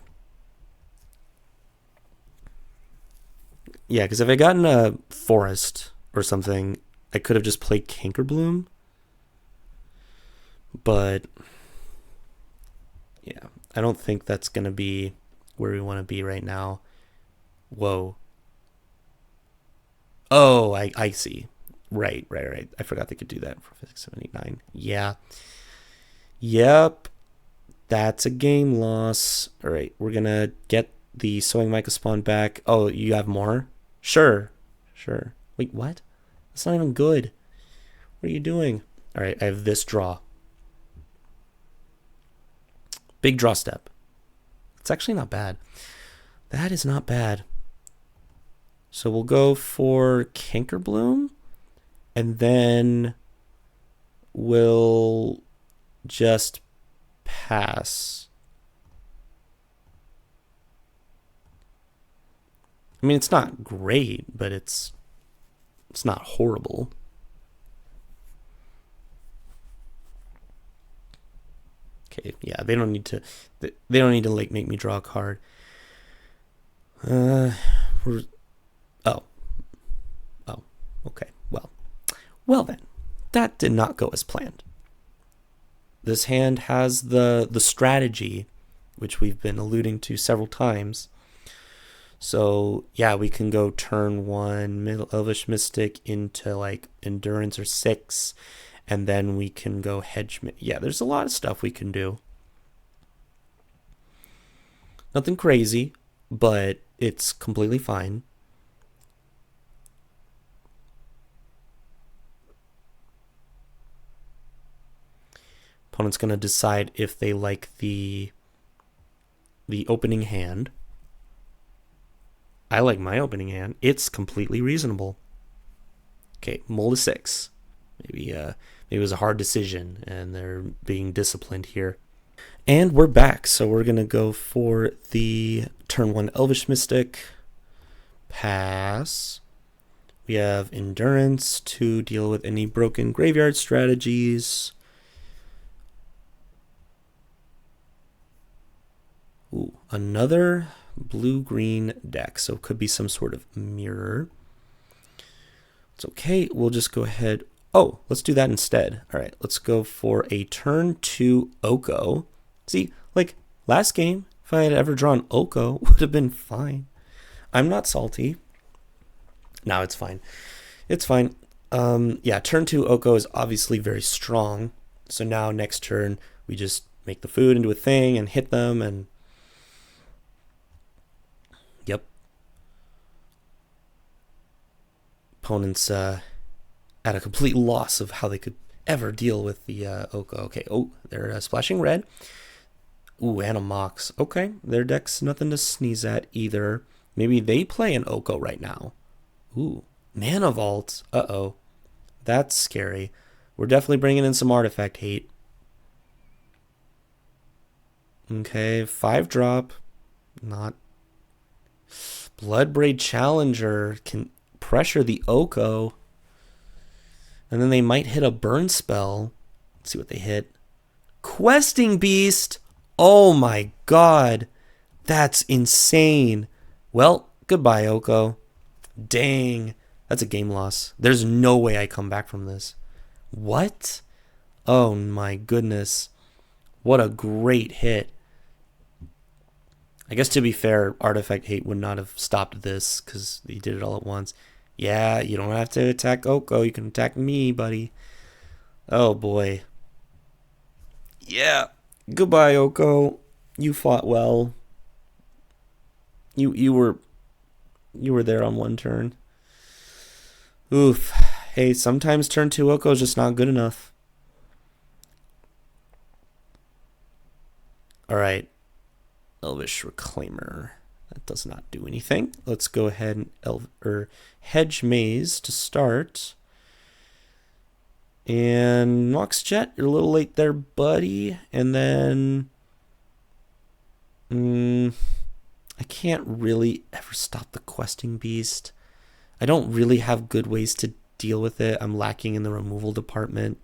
S1: Yeah, because if I gotten a Forest or something, I could have just played Cankerbloom. But yeah, I don't think that's going to be where we want to be right now. Whoa. Oh, I see. Right. I forgot they could do that for 679. Yeah. Yep. That's a game loss. All right, we're going to get the Sowing Mica spawn back. Oh, you have more? Sure. Wait, what? That's not even good. What are you doing? All right, I have this draw. Big draw step. It's actually not bad. That is not bad. So we'll go for Cankerbloom, and then we'll just pass. I mean, it's not great, but it's not horrible. Okay, yeah, they don't need to like make me draw a card. Okay. Well then, that did not go as planned. This hand has the strategy, which we've been alluding to several times. So yeah, we can go turn 1 Middle Elvish Mystic into like Endurance or 6, and then we can go hedge. Yeah, there's a lot of stuff we can do. Nothing crazy, but it's completely fine. Opponent's going to decide if they like the opening hand. I like my opening hand. It's completely reasonable. Okay, mull to 6. Maybe it was a hard decision, and they're being disciplined here. And we're back, so we're going to go for the turn 1 Elvish Mystic. Pass. We have Endurance to deal with any broken graveyard strategies. Ooh, another blue-green deck, so it could be some sort of mirror. It's okay, we'll just go ahead. Oh, let's do that instead. All right, let's go for a turn 2 Oko. See, like last game, if I had ever drawn Oko, would have been fine. I'm not salty. No, it's fine. It's fine. Yeah, turn 2 Oko is obviously very strong. So now next turn, we just make the food into a thing and hit them and... Yep. Opponent's at a complete loss of how they could ever deal with the Oko. Okay, oh, they're splashing red. Ooh, and a Mox. Okay, their deck's nothing to sneeze at either. Maybe they play an Oko right now. Ooh, Mana Vault. Uh-oh. That's scary. We're definitely bringing in some artifact hate. Okay, 5-drop. Not. Bloodbraid Challenger can pressure the Oko. And then they might hit a burn spell. Let's see what they hit. Questing Beast. Oh my god. That's insane. Well, goodbye, Oko. Dang. That's a game loss. There's no way I come back from this. What? Oh my goodness. What a great hit. I guess to be fair, Artifact Hate would not have stopped this because he did it all at once. Yeah, you don't have to attack Oko. You can attack me, buddy. Oh boy. Yeah. Goodbye, Oko. You fought well. You were there on one turn. Oof. Hey, sometimes turn 2 Oko is just not good enough. Alright. Elvish Reclaimer. That does not do anything. Let's go ahead and Hedge Maze to start. And Mox Jet, you're a little late there, buddy. And then... I can't really ever stop the Questing Beast. I don't really have good ways to deal with it. I'm lacking in the removal department.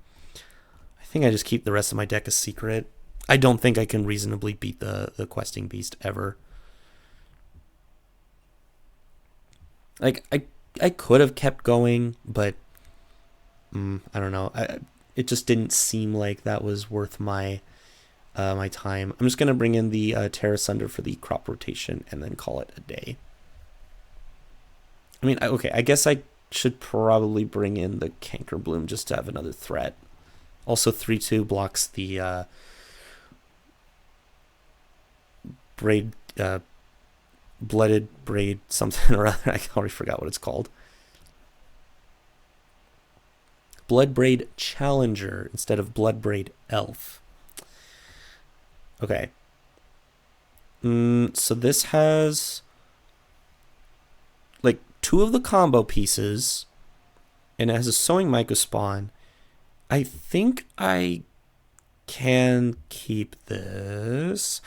S1: I think I just keep the rest of my deck a secret. I don't think I can reasonably beat the Questing Beast ever. Like, I could have kept going, but I don't know. It just didn't seem like that was worth my my time. I'm just going to bring in the Terra Sunder for the crop rotation and then call it a day. I mean, okay, I guess I should probably bring in the Canker Bloom just to have another threat. Also, 3/2 blocks the blooded braid something or other. I already forgot what it's called. Bloodbraid Challenger instead of Bloodbraid Elf. Okay. So this has like 2 of the combo pieces, and it has a Sowing Mycospawn. I think I can keep this.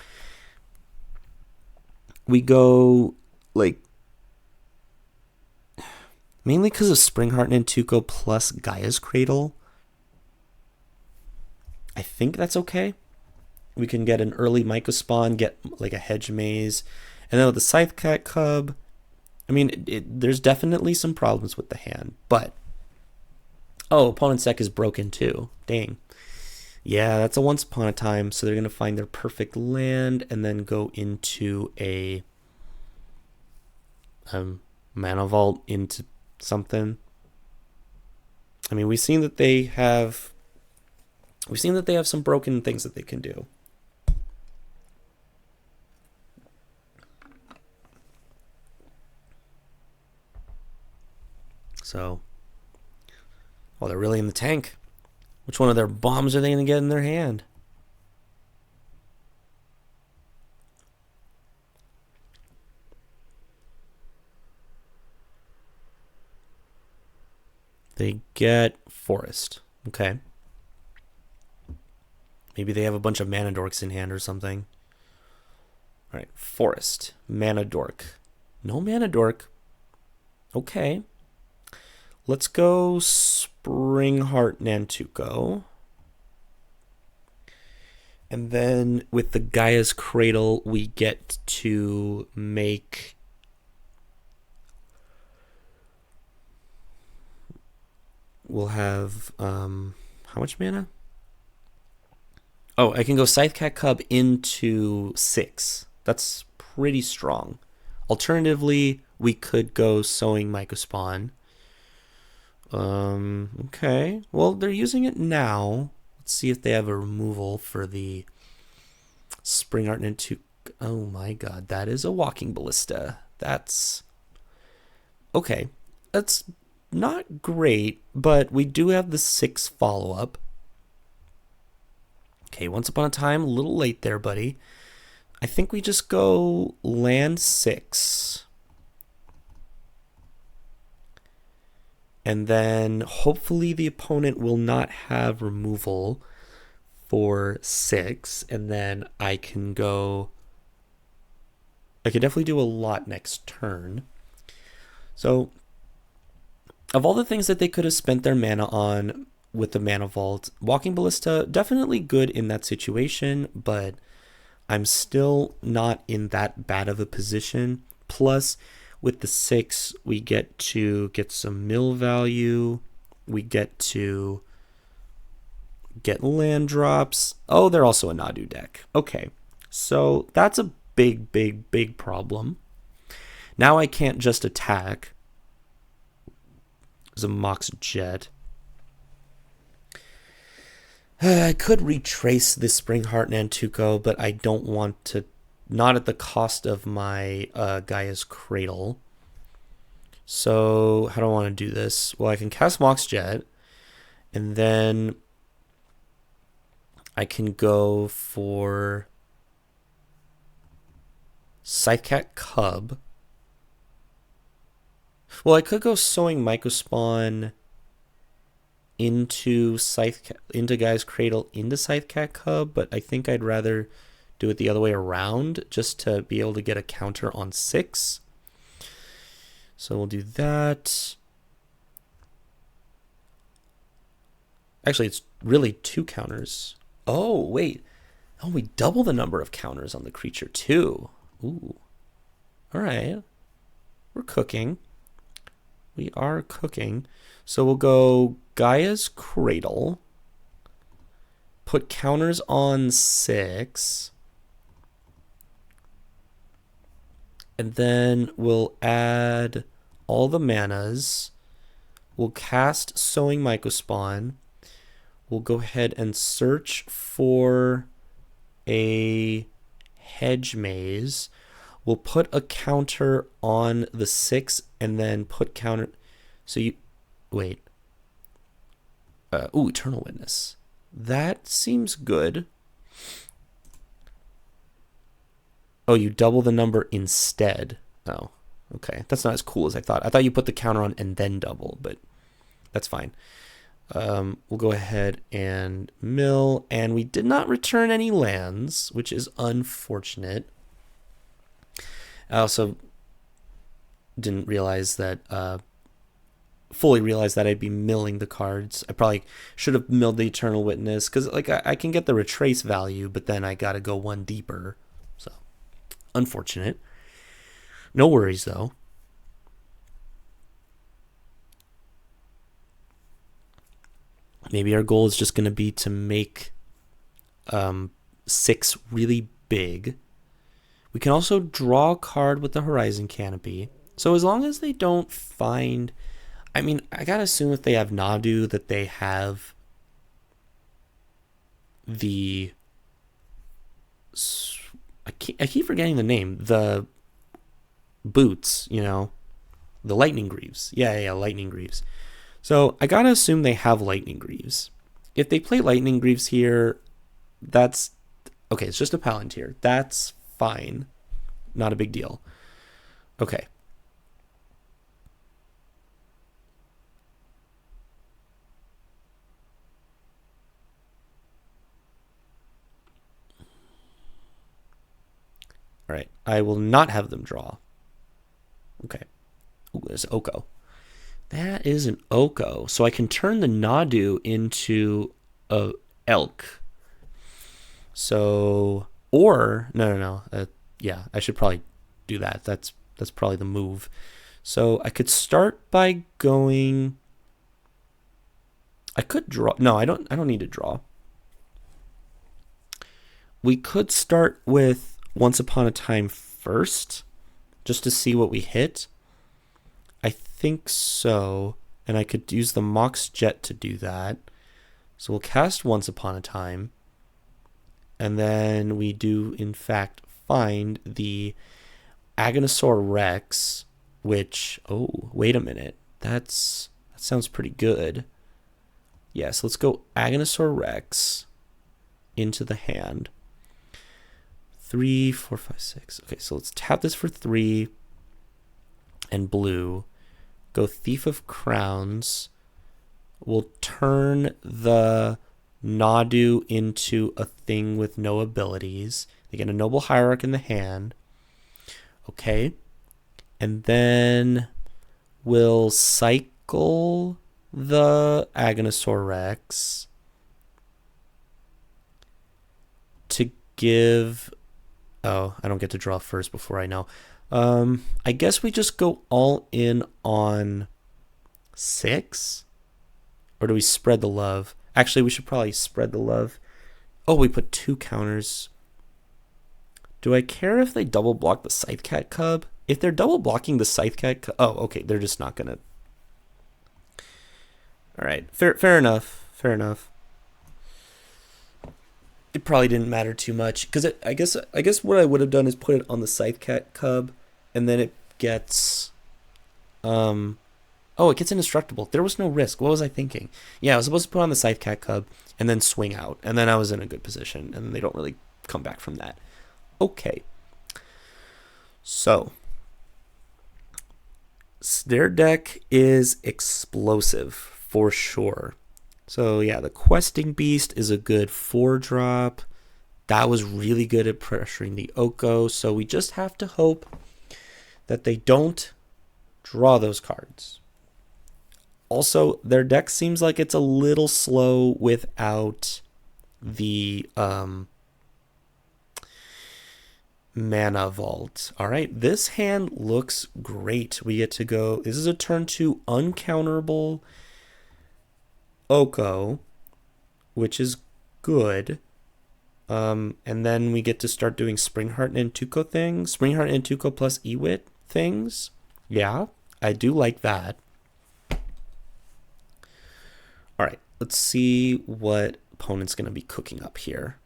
S1: We go like mainly because of Springheart and Tuco plus Gaia's Cradle. I think that's okay. We can get an early Mycospawn, get like a Hedge Maze, and then with the Scythecat Cub, I mean, there's definitely some problems with the hand, but opponent's deck is broken too. Dang. Yeah, that's a once upon a time, so they're going to find their perfect land and then go into a Mana Vault into something. I mean, we've seen that they have We've seen that they have some broken things that they can do. So, oh, they're really in the tank. Which one of their bombs are they going to get in their hand? They get Forest. Okay. Maybe they have a bunch of Mana Dorks in hand or something. Alright, Forest. Mana Dork. No Mana Dork. Okay. Let's go Springheart Nantuko. And then with the Gaia's Cradle, we get to make... We'll have... how much mana? Oh, I can go Scythecat Cub into 6. That's pretty strong. Alternatively, we could go Sowing Mycospawn. Okay. Well, they're using it now. Let's see if they have a removal for the Springheart into... Oh my god, that is a Walking Ballista. That's... Okay. That's not great, but we do have the 6 follow-up. Okay, Once Upon a Time, a little late there, buddy. I think we just go land 6. And then hopefully the opponent will not have removal for 6. And then I can go... I could definitely do a lot next turn. So, of all the things that they could have spent their mana on with the Mana Vault, Walking Ballista, definitely good in that situation, but I'm still not in that bad of a position. Plus, with the 6, we get to get some mill value. We get to get land drops. Oh, they're also a Nadu deck. Okay, so that's a big, big, big problem. Now I can't just attack. There's a Mox Jet. I could retrace this Springheart Nantuko, but I don't want to, not at the cost of my Gaia's Cradle. So how do I want to do this? Well, I can cast Mox Jet, and then I can go for Scythecat Cub. Well, I could go Sowing Mycospawn into Gaia's Cradle into Scythecat Cub, but I think I'd rather do it the other way around just to be able to get a counter on 6. So we'll do that. Actually, it's really 2 counters. Oh, wait. Oh, we double the number of counters on the creature too. Ooh. All right. We're cooking. We are cooking. So we'll go Gaia's Cradle. Put counters on 6. And then we'll add all the manas. We'll cast Sowing Mycospawn. We'll go ahead and search for a Hedge Maze. We'll put a counter on the 6 and then put counter... So you... Wait. Ooh, Eternal Witness. That seems good. Oh, you double the number instead. Oh, okay. That's not as cool as I thought. I thought you put the counter on and then double, but that's fine. We'll go ahead and mill, and we did not return any lands, which is unfortunate. I also didn't realize that, fully realize that I'd be milling the cards. I probably should have milled the Eternal Witness, because like I can get the retrace value, but then I gotta go one deeper. So, unfortunate. No worries, though. Maybe our goal is just going to be to make 6 really big. We can also draw a card with the Horizon Canopy. So as long as they don't find... I mean, I gotta assume if they have Nadu that they have the I keep forgetting the name. The boots, you know, the lightning greaves. Yeah, lightning greaves. So I gotta assume they have lightning greaves. If they play lightning greaves here, that's okay. It's just a Palantir. That's fine. Not a big deal. Okay. All right. I will not have them draw. Okay. Ooh, there's Oko. That is an Oko. So I can turn the Nadu into a elk. So, or no. Yeah, I should probably do that. That's probably the move. So I could start by going. I could draw. No, I don't need to draw. We could start with Once Upon a Time first, just to see what we hit. I think so, and I could use the Mox Jet to do that. So we'll cast Once Upon a Time, and then we do, in fact, find the Aganosaur Rex, which, oh, wait a minute. That sounds pretty good. Yeah, so let's go Aganosaur Rex into the hand. 3, 4, 5, 6. Okay, so let's tap this for 3 and blue. Go Thief of Crowns. We'll turn the Nadu into a thing with no abilities. They get a Noble Hierarch in the hand. Okay. And then we'll cycle the Aganosaur Rex to give... Oh, I don't get to draw first before I know. I guess we just go all in on 6? Or do we spread the love? Actually, we should probably spread the love. Oh, we put 2 counters. Do I care if they double block the Scythecat Cub? If they're double blocking the Scythecat Cub... Oh, okay, they're just not going to... Alright, fair enough. Fair enough. It probably didn't matter too much, because I guess what I would have done is put it on the Scythecat Cub, and then it gets... Oh, it gets indestructible. There was no risk. What was I thinking? Yeah, I was supposed to put on the Scythecat Cub and then swing out. And then I was in a good position. And they don't really come back from that. Okay. So. Their deck is explosive for sure. So, yeah, the Questing Beast is a good 4-drop. That was really good at pressuring the Oko. So we just have to hope that they don't draw those cards. Also, their deck seems like it's a little slow without the mana vault. All right, this hand looks great. We get to go. This is a turn 2 uncounterable Oko, which is good. And then we get to start doing Springheart and Tuco things. Springheart and Tuco plus Ewit things. Yeah, I do like that. All right, let's see what opponent's going to be cooking up here.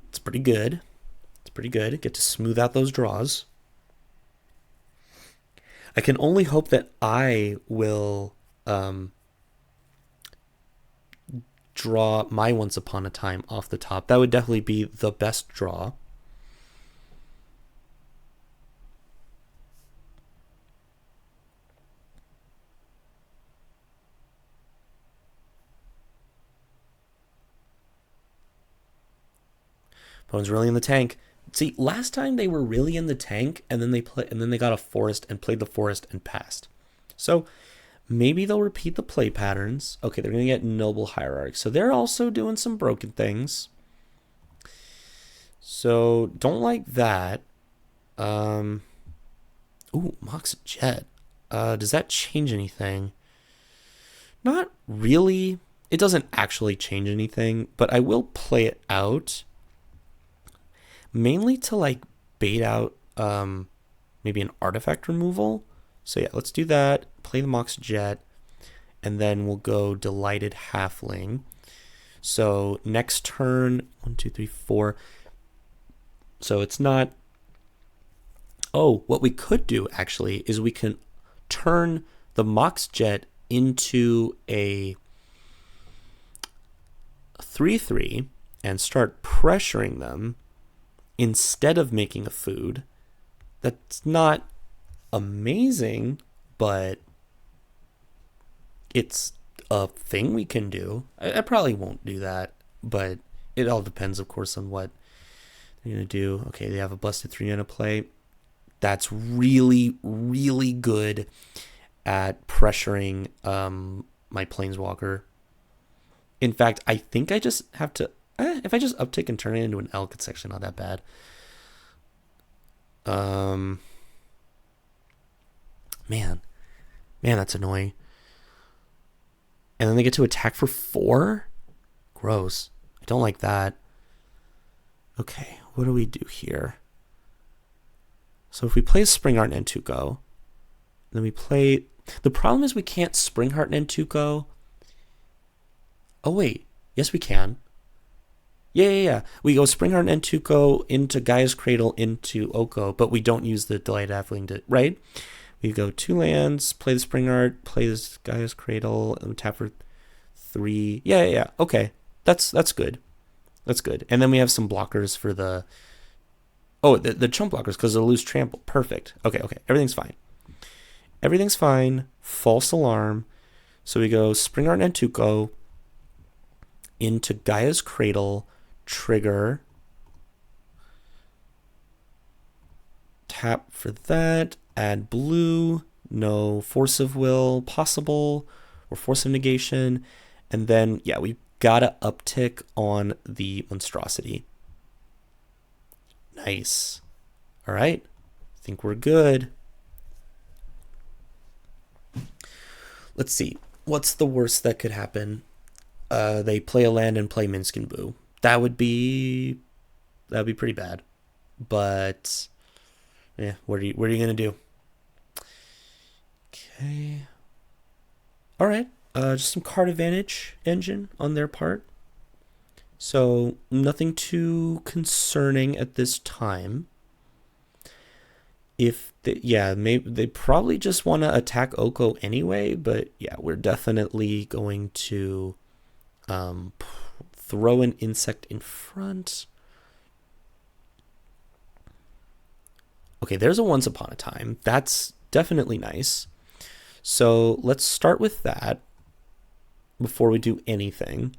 S1: It's pretty good. It's pretty good. Get to smooth out those draws. I can only hope that I will draw my Once Upon a Time off the top. That would definitely be the best draw. Opponent's really in the tank. See, last time they were really in the tank, and then they got a forest and played the forest and passed. So maybe they'll repeat the play patterns. Okay, they're gonna get Noble Hierarch, so they're also doing some broken things. So don't like that. Ooh, Mox Jet. Does that change anything? Not really. It doesn't actually change anything, but I will play it out. Mainly to like bait out maybe an artifact removal. So yeah, let's do that. Play the Mox Jet, and then we'll go Delighted Halfling. So next turn, 1, 2, 3, 4. So it's not. Oh, what we could do actually is we can turn the Mox Jet into a 3/3 and start pressuring them instead of making a food. That's not amazing, but it's a thing we can do. I probably won't do that, but it all depends, of course, on what they're going to do. Okay, they have a busted 3 mana play. That's really, really good at pressuring my Planeswalker. In fact, I think I just have to... if I just uptick and turn it into an elk, it's actually not that bad. Man, that's annoying. And then they get to attack for 4? Gross. I don't like that. Okay, what do we do here? So if we play Springheart and Tuco, then we play... The problem is we can't Springheart and Tuco. Oh, wait. Yes, we can. Yeah. We go Springheart and Tuco into Gaia's Cradle into Oko, but we don't use the Delighted Halfling to... Right? We go 2 lands, play the Springheart, play this Gaia's Cradle, and tap for 3. Yeah. Okay. That's good. That's good. And then we have some blockers for the... Oh, the chump blockers, because they'll lose trample. Perfect. Okay. Everything's fine. Everything's fine. False alarm. So we go Springheart and Tuco into Gaia's Cradle, trigger. Tap for that. Add blue. No Force of Will possible, or Force of Negation. And then, yeah, we gotta uptick on the Monstrosity. Nice. All right. I think we're good. Let's see. What's the worst that could happen? They play a land and play Minsk and Boo. That would be pretty bad. But yeah, what are you gonna do? Okay. All right. Just some card advantage engine on their part. So nothing too concerning at this time. If maybe they probably just want to attack Oko anyway, but yeah, we're definitely going to throw an insect in front. Okay, there's a Once Upon a Time. That's definitely nice. So let's start with that before we do anything.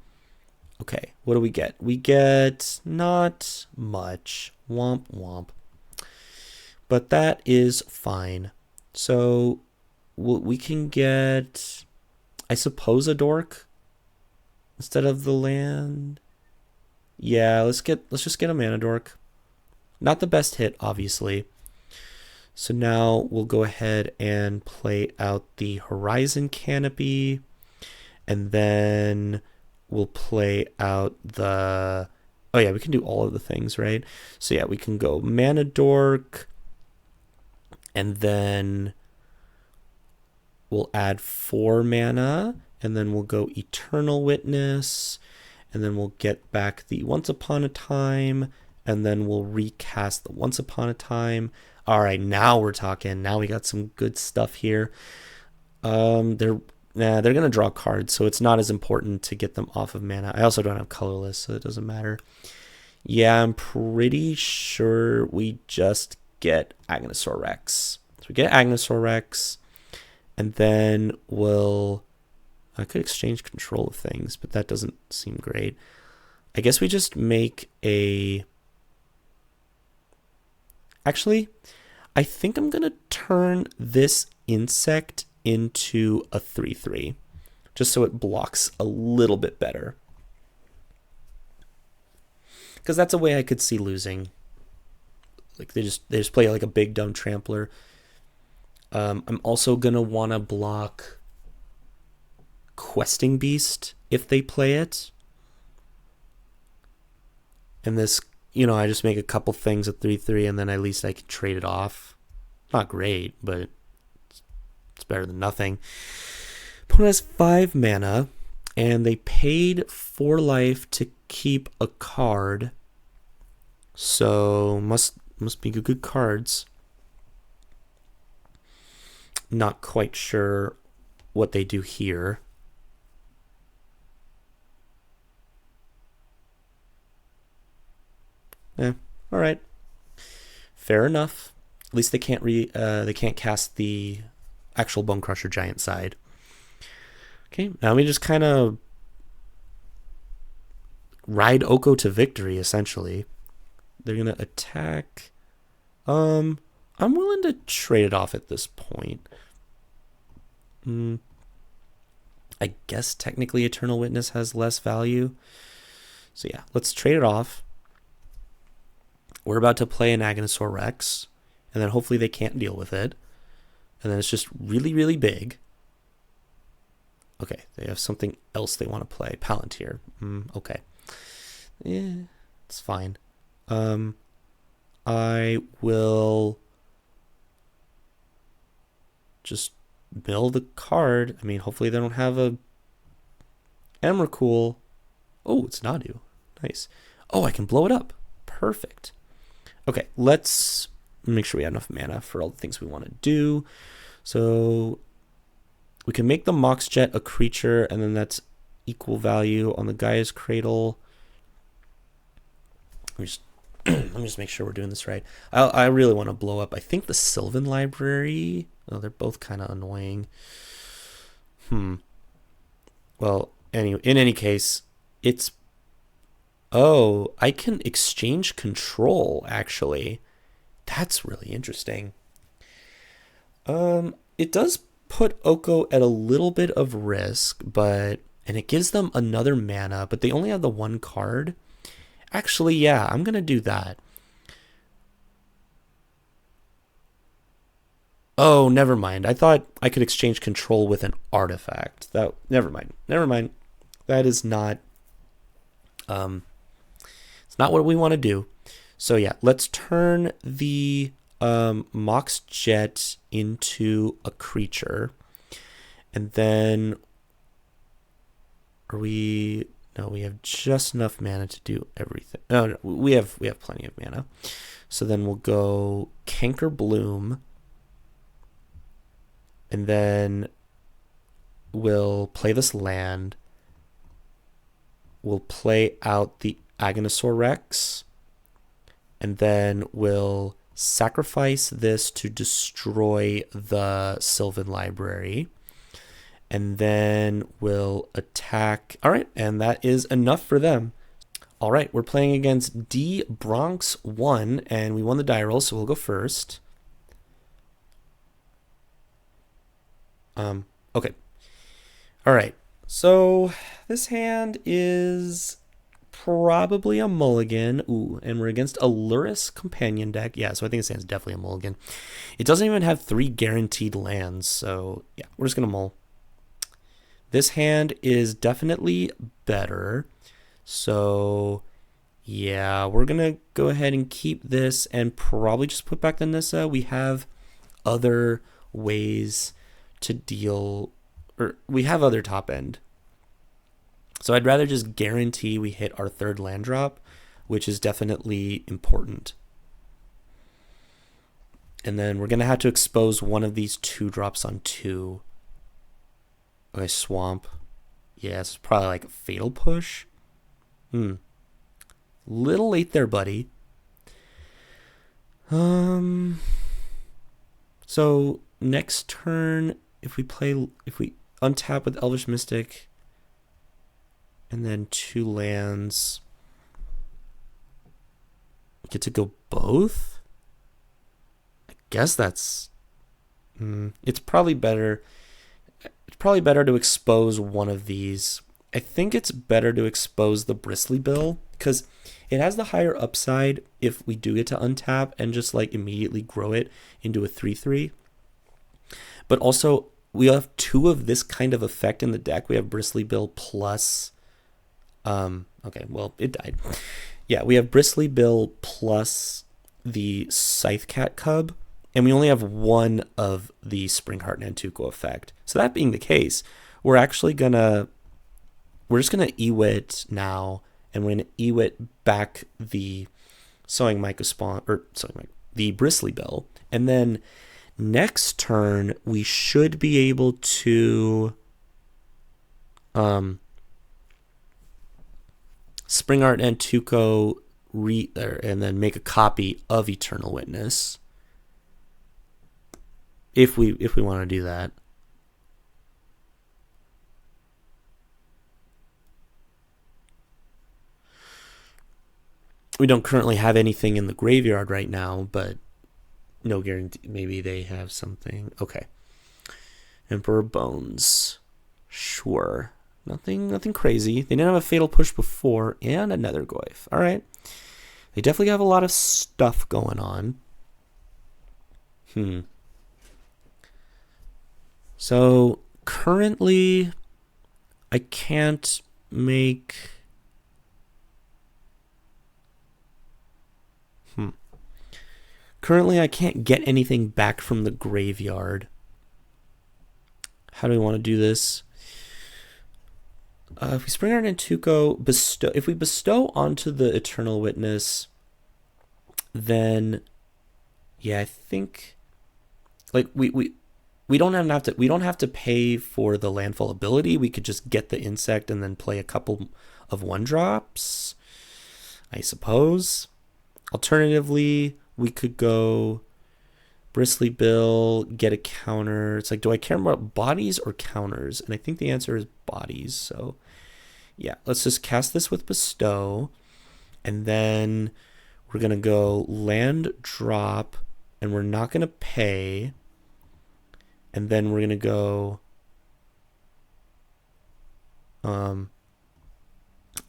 S1: Okay, what do we get? We get not much. Womp womp. But that is fine. So we can get, I suppose, a dork instead of the land. Yeah, let's just get a mana dork. Not the best hit, obviously. So now we'll go ahead and play out the Horizon Canopy, and then we'll play out the... Oh yeah, we can do all of the things, right? So yeah, we can go Mana Dork, and then we'll add 4 mana, and then we'll go Eternal Witness, and then we'll get back the Once Upon a Time, and then we'll recast the Once Upon a Time. All right, now we're talking. Now we got some good stuff here. They're going to draw cards, so it's not as important to get them off of mana. I also don't have colorless, so it doesn't matter. Yeah, I'm pretty sure we just get Agnosaur Rex. So we get Agnosaur Rex, and then I could exchange control of things, but that doesn't seem great. I guess we just make a... Actually, I think I'm going to turn this insect into a 3/3, just so it blocks a little bit better. Because that's a way I could see losing. Like they just play like a big dumb trampler. I'm also going to want to block Questing Beast if they play it. And this... I just make a couple things at 3/3, and then at least I can trade it off. Not great, but It's better than nothing. Opponent has 5 mana, and they paid 4 life to keep a card. So must be good cards. Not quite sure what they do here. All right. Fair enough. At least they can't cast the actual Bone Crusher Giant side. Okay, now we just kind of ride Oko to victory, essentially. They're going to attack. I'm willing to trade it off at this point. I guess technically Eternal Witness has less value. So yeah, let's trade it off. We're about to play an Aganosaur Rex, and then hopefully they can't deal with it. And then it's just really, really big. Okay, they have something else they want to play. Palantir. Okay. Yeah, it's fine. I will just mill the card. I mean, hopefully they don't have a Emrakul. Oh, it's Nadu. Nice. Oh, I can blow it up. Perfect. Okay, let's make sure we have enough mana for all the things we want to do. So we can make the Mox Jet a creature, and then that's equal value on the Gaia's Cradle. Let me just make sure we're doing this right. I really want to blow up, I think, the Sylvan Library. Oh, they're both kind of annoying. Well, anyway, in any case, it's... Oh, I can exchange control, actually. That's really interesting. It does put Oko at a little bit of risk, and it gives them another mana, but they only have the 1 card. Actually, yeah, I'm going to do that. Oh, never mind. I thought I could exchange control with an artifact. Never mind. That is not it's not what we want to do. So yeah, let's turn the Mox Jet into a creature. And then no, we have just enough mana to do everything. No, we have plenty of mana. So then we'll go Canker Bloom. And then we'll play this land. We'll play out the Aganosaur Rex. And then we'll sacrifice this to destroy the Sylvan Library. And then we'll attack. All right, and that is enough for them. All right, we're playing against D Bronx 1, and we won the die roll, so we'll go first. Okay. All right, so this hand is probably a mulligan. Ooh, and we're against a Luris Companion deck. Yeah, so I think this hand's definitely a mulligan. It doesn't even have 3 guaranteed lands, so yeah, we're just going to mull. This hand is definitely better. So, yeah, we're going to go ahead and keep this and probably just put back the Nissa. We have other ways to deal, or we have other top end. So I'd rather just guarantee we hit our 3rd land drop, which is definitely important. And then we're going to have to expose one of these 2 drops on 2. Okay, Swamp. Yeah, it's probably like a Fatal Push. Little late there, buddy. So next turn, if we untap with Elvish Mystic, and then 2 lands, we get to go both? I guess that's... It's probably better... It's probably better to expose one of these. I think it's better to expose the Bristly Bill, because it has the higher upside if we do get to untap and just like immediately grow it into a 3/3. But also, we have 2 of this kind of effect in the deck. We have Bristly Bill plus... okay, well, it died. Yeah, we have Bristly Bill plus the Scythe Cat Cub, and we only have one of the Springheart Nantuko effect. So that being the case, we're just gonna Ewit now, and we're gonna Ewit back the Sowing Mica spawn, or the Bristly Bill, and then next turn we should be able to Springheart Nantuko and then make a copy of Eternal Witness. If we want to do that. We don't currently have anything in the graveyard right now, but no guarantee. Maybe they have something. Okay. Emperor Bones. Sure. Nothing crazy. They didn't have a Fatal Push before, and a Nethergoyf. All right. They definitely have a lot of stuff going on. So currently, I can't make. Currently, I can't get anything back from the graveyard. How do we want to do this? If we Springheart Nantuko, if we bestow onto the Eternal Witness, then yeah, I think like we don't have to pay for the landfall ability. We could just get the insect and then play a couple of 1-drops, I suppose. Alternatively, we could go Bristly Bill, get a counter. It's like, do I care more about bodies or counters? And I think the answer is bodies. So yeah, let's just cast this with Bestow. And then we're going to go land, drop, and we're not going to pay. And then we're going to go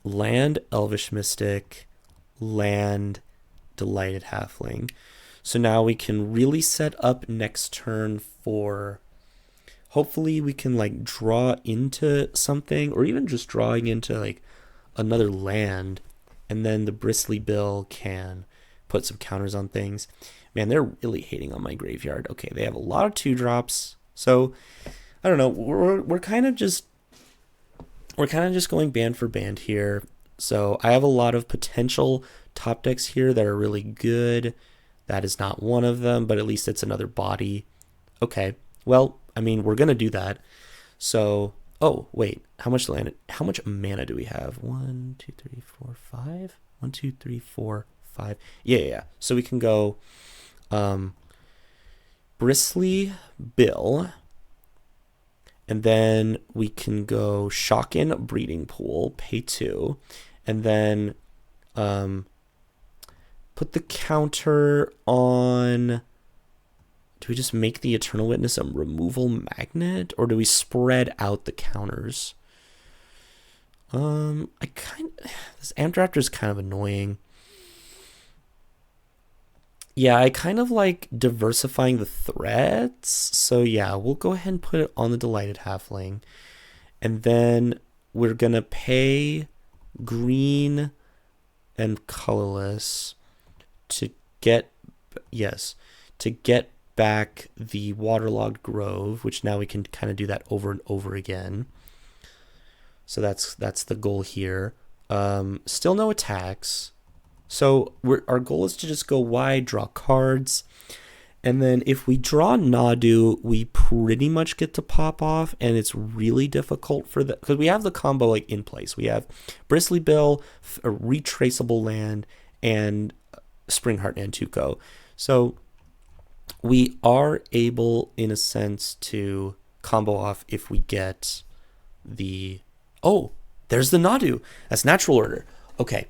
S1: land, Elvish Mystic, land, Delighted Halfling. So now we can really set up next turn for, hopefully we can like draw into something, or even just drawing into like another land, and then the Bristly Bill can put some counters on things. Man, they're really hating on my graveyard. Okay, they have a lot of 2-drops. So I don't know. We're kind of just going band for band here. So I have a lot of potential top decks here that are really good. That is not one of them, but at least it's another body. Okay, well, I mean, we're gonna do that. So, oh wait, how much mana do we have? 1, 2, 3, 4, 5. 1, 2, 3, 4, 5. Yeah. So we can go Bristly Bill, and then we can go Shockin' Breeding Pool, pay 2, and then put the counter on. Do we just make the Eternal Witness a removal magnet, or do we spread out the counters? This Amp Drafter is kind of annoying. Yeah, I kind of like diversifying the threats. So yeah, we'll go ahead and put it on the Delighted Halfling. And then we're going to pay green and colorless to get back the Waterlogged Grove, which now we can kind of do that over and over again. So that's the goal here. Still no attacks. So our goal is to just go wide, draw cards, and then if we draw Nadu, we pretty much get to pop off, and it's really difficult for because we have the combo like in place. We have Bristly Bill, a retraceable land, and Springheart Nantuko. So we are able, in a sense, to combo off if we get the... Oh, there's the Nadu. That's natural order. Okay.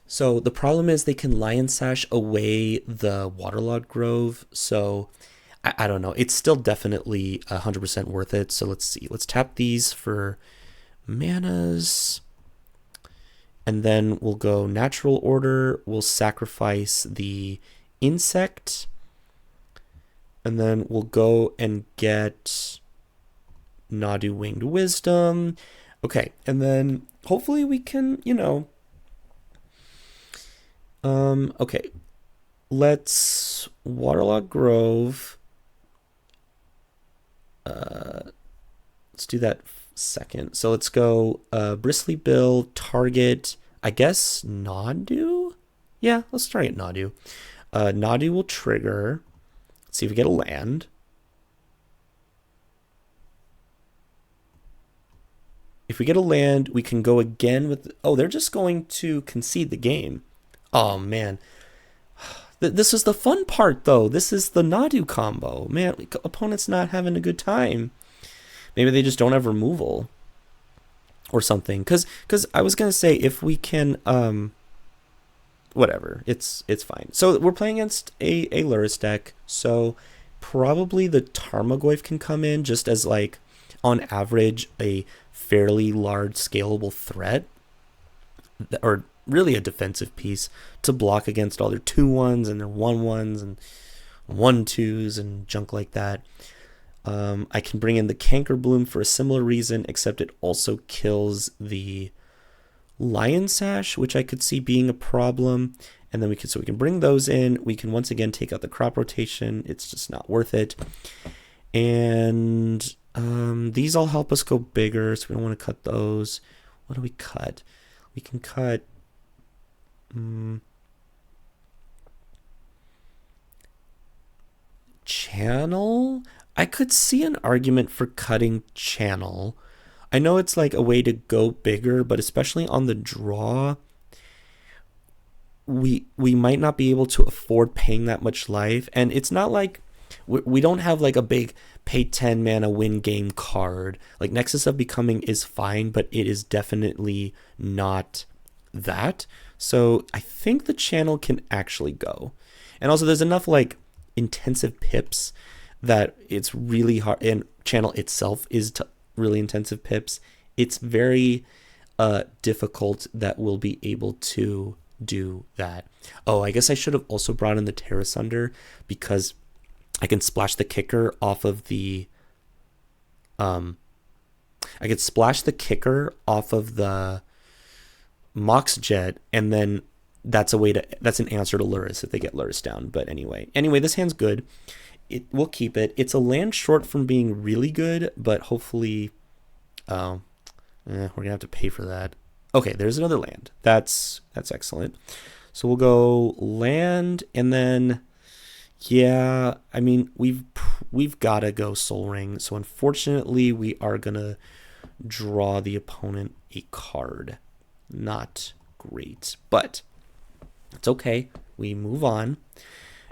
S1: So the problem is they can Lion Sash away the Waterlogged Grove. So I don't know. It's still definitely 100% worth it. So let's see. Let's tap these for manas. And then we'll go natural order. We'll sacrifice the insect. And then we'll go and get Nadu Winged Wisdom. Okay. And then hopefully we can, okay. let's Waterlogged Grove. Let's do that second. So let's go Bristly Bill, target, I guess, Nadu? Yeah, let's target Nadu. Nadu will trigger. Let's see if we get a land. If we get a land, we can go again with... Oh, they're just going to concede the game. Oh, man. This is the fun part, though. This is the Nadu combo. Man, opponent's not having a good time. Maybe they just don't have removal or something. Because I was going to say, if we can... whatever. It's fine. So we're playing against a Lurrus deck. So probably the Tarmogoyf can come in just as, like, on average, a fairly large scalable threat. Or really a defensive piece to block against all their 2/1s and their 1/1s and 1/2s and junk like that. I can bring in the Canker Bloom for a similar reason, except it also kills the Lion Sash, which I could see being a problem. And then we can bring those in. We can once again take out the crop rotation. It's just not worth it. And these all help us go bigger, so we don't want to cut those. What do we cut? We can cut Channel. I could see an argument for cutting Channel. I know it's like a way to go bigger, but especially on the draw, we might not be able to afford paying that much life. And it's not like we don't have like a big pay 10 mana win game card. Like Nexus of Becoming is fine, but it is definitely not that. So I think the Channel can actually go. And also there's enough like intensive pips that it's really hard, and Channel itself is really intensive pips. It's very difficult that we'll be able to do that. Oh, I guess I should have also brought in the Terra Sunder, because I can splash the kicker off of the I could splash the kicker off of the Mox Jet, and then that's an answer to Lurrus if they get Lurrus down. But anyway, this hand's good. We'll keep it. It's a land short from being really good, but hopefully we're gonna have to pay for that. Okay, there's another land. That's excellent. So we'll go land, and then yeah, I mean we've gotta go Soul Ring. So unfortunately we are gonna draw the opponent a card. Not great, but it's okay. We move on,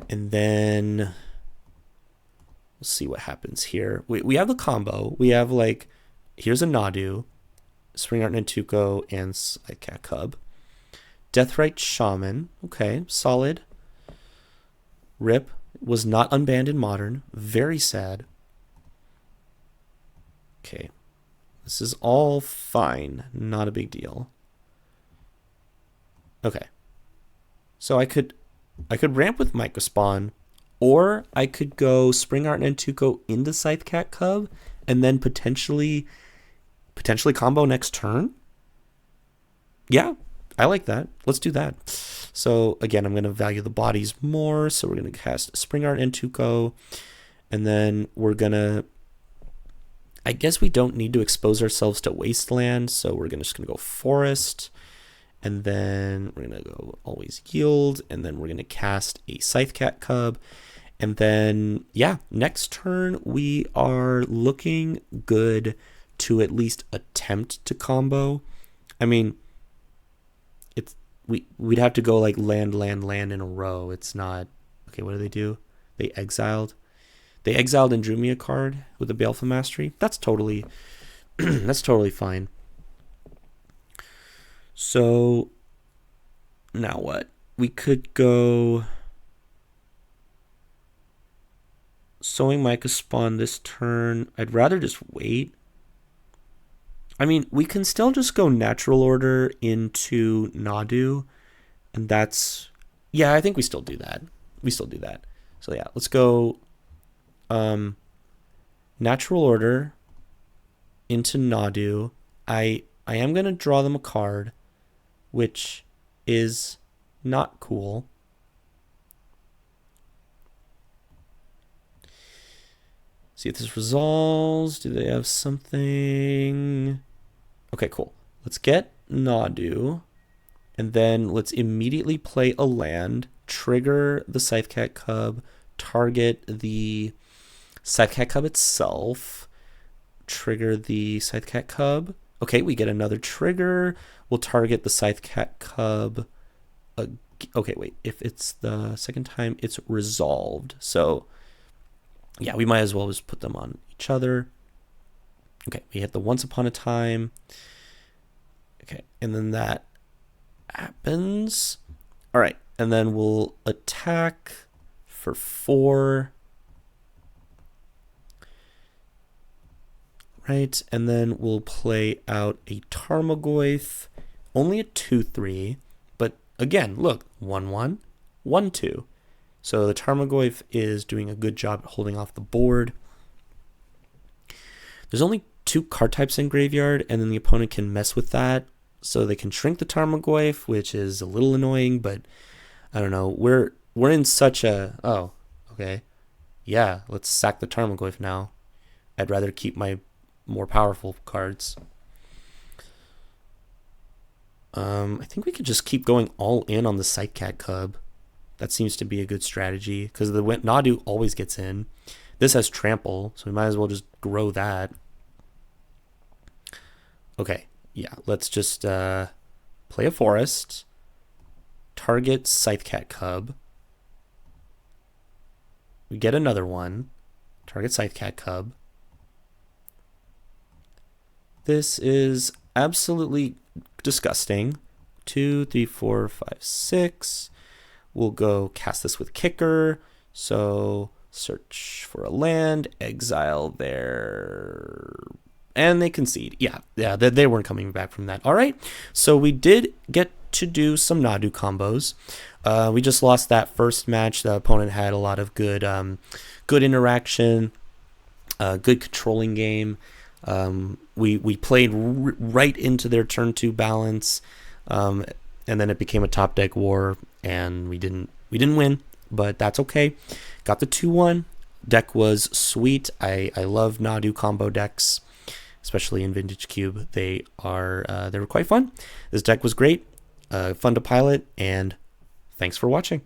S1: and then we'll see what happens here. We have the combo. We have like, here's a Nadu, Spring Art Nantuko, and Cat Cub. Deathrite Shaman. Okay, solid. Rip was not unbanned in Modern. Very sad. Okay, this is all fine. Not a big deal. Okay, so I could ramp with Microspawn, or I could go Spring Art Nantuko into Scythe Cat Cub, and then potentially combo next turn. Yeah, I like that. Let's do that. So again, I'm going to value the bodies more, so we're going to cast Spring Art Nantuko, and then we're going to, I guess we don't need to expose ourselves to Wasteland, so we're just going to go Forest. And then we're going to go Always Yield. And then we're going to cast a Scythe Cat Cub. And then, yeah, next turn we are looking good to at least attempt to combo. I mean, we'd have to go like land in a row. It's not... Okay, what do? They exiled and drew me a card with the Baleful Mastery. That's totally... that's totally fine. So now what? We could go Sowing Microspawn this turn. I'd rather just wait. I mean, we can still just go Natural Order into Nadu, and that's... Yeah, I think we still do that. So yeah, let's go Natural Order into Nadu. I am going to draw them a card, which is not cool. See if this resolves. Do they have something? Okay, cool. Let's get Nadu. And then let's immediately play a land, trigger the Scythecat Cub, target the Scythecat Cub itself, trigger the Scythecat Cub. Okay, we get another trigger. We'll target the Scythecat Cub. Okay, wait. If it's the second time, it's resolved. So, yeah, we might as well just put them on each other. Okay, we hit the Once Upon a Time. Okay, and then that happens. All right, and then we'll attack for 4. Right, and then we'll play out a Tarmogoyf, only a 2/3, but again, look, 1/1, 1/2. So the Tarmogoyf is doing a good job at holding off the board. There's only 2 card types in graveyard, and then the opponent can mess with that. So they can shrink the Tarmogoyf, which is a little annoying, but I don't know. We're in such a... Oh, okay. Yeah, let's sack the Tarmogoyf now. I'd rather keep my more powerful cards. I think we could just keep going all in on the Scythecat Cub. That seems to be a good strategy, because the Nadu always gets in. This has trample, so we might as well just grow that. Okay, yeah, let's just play a forest, target Scythecat Cub. We get another one, target Scythecat Cub. This is absolutely disgusting. 2, 3, 4, 5, 6. We'll go cast this with Kicker. So search for a land, exile there, and they concede. Yeah, they weren't coming back from that. All right, so we did get to do some Nadu combos. We just lost that first match. The opponent had a lot of good interaction, good controlling game. We played right into their turn 2 balance, and then it became a top deck war, and we didn't win, but that's okay. Got the 2/1. Deck was sweet. I love Nadu combo decks, especially in Vintage Cube. They were quite fun. This deck was great, fun to pilot, and thanks for watching.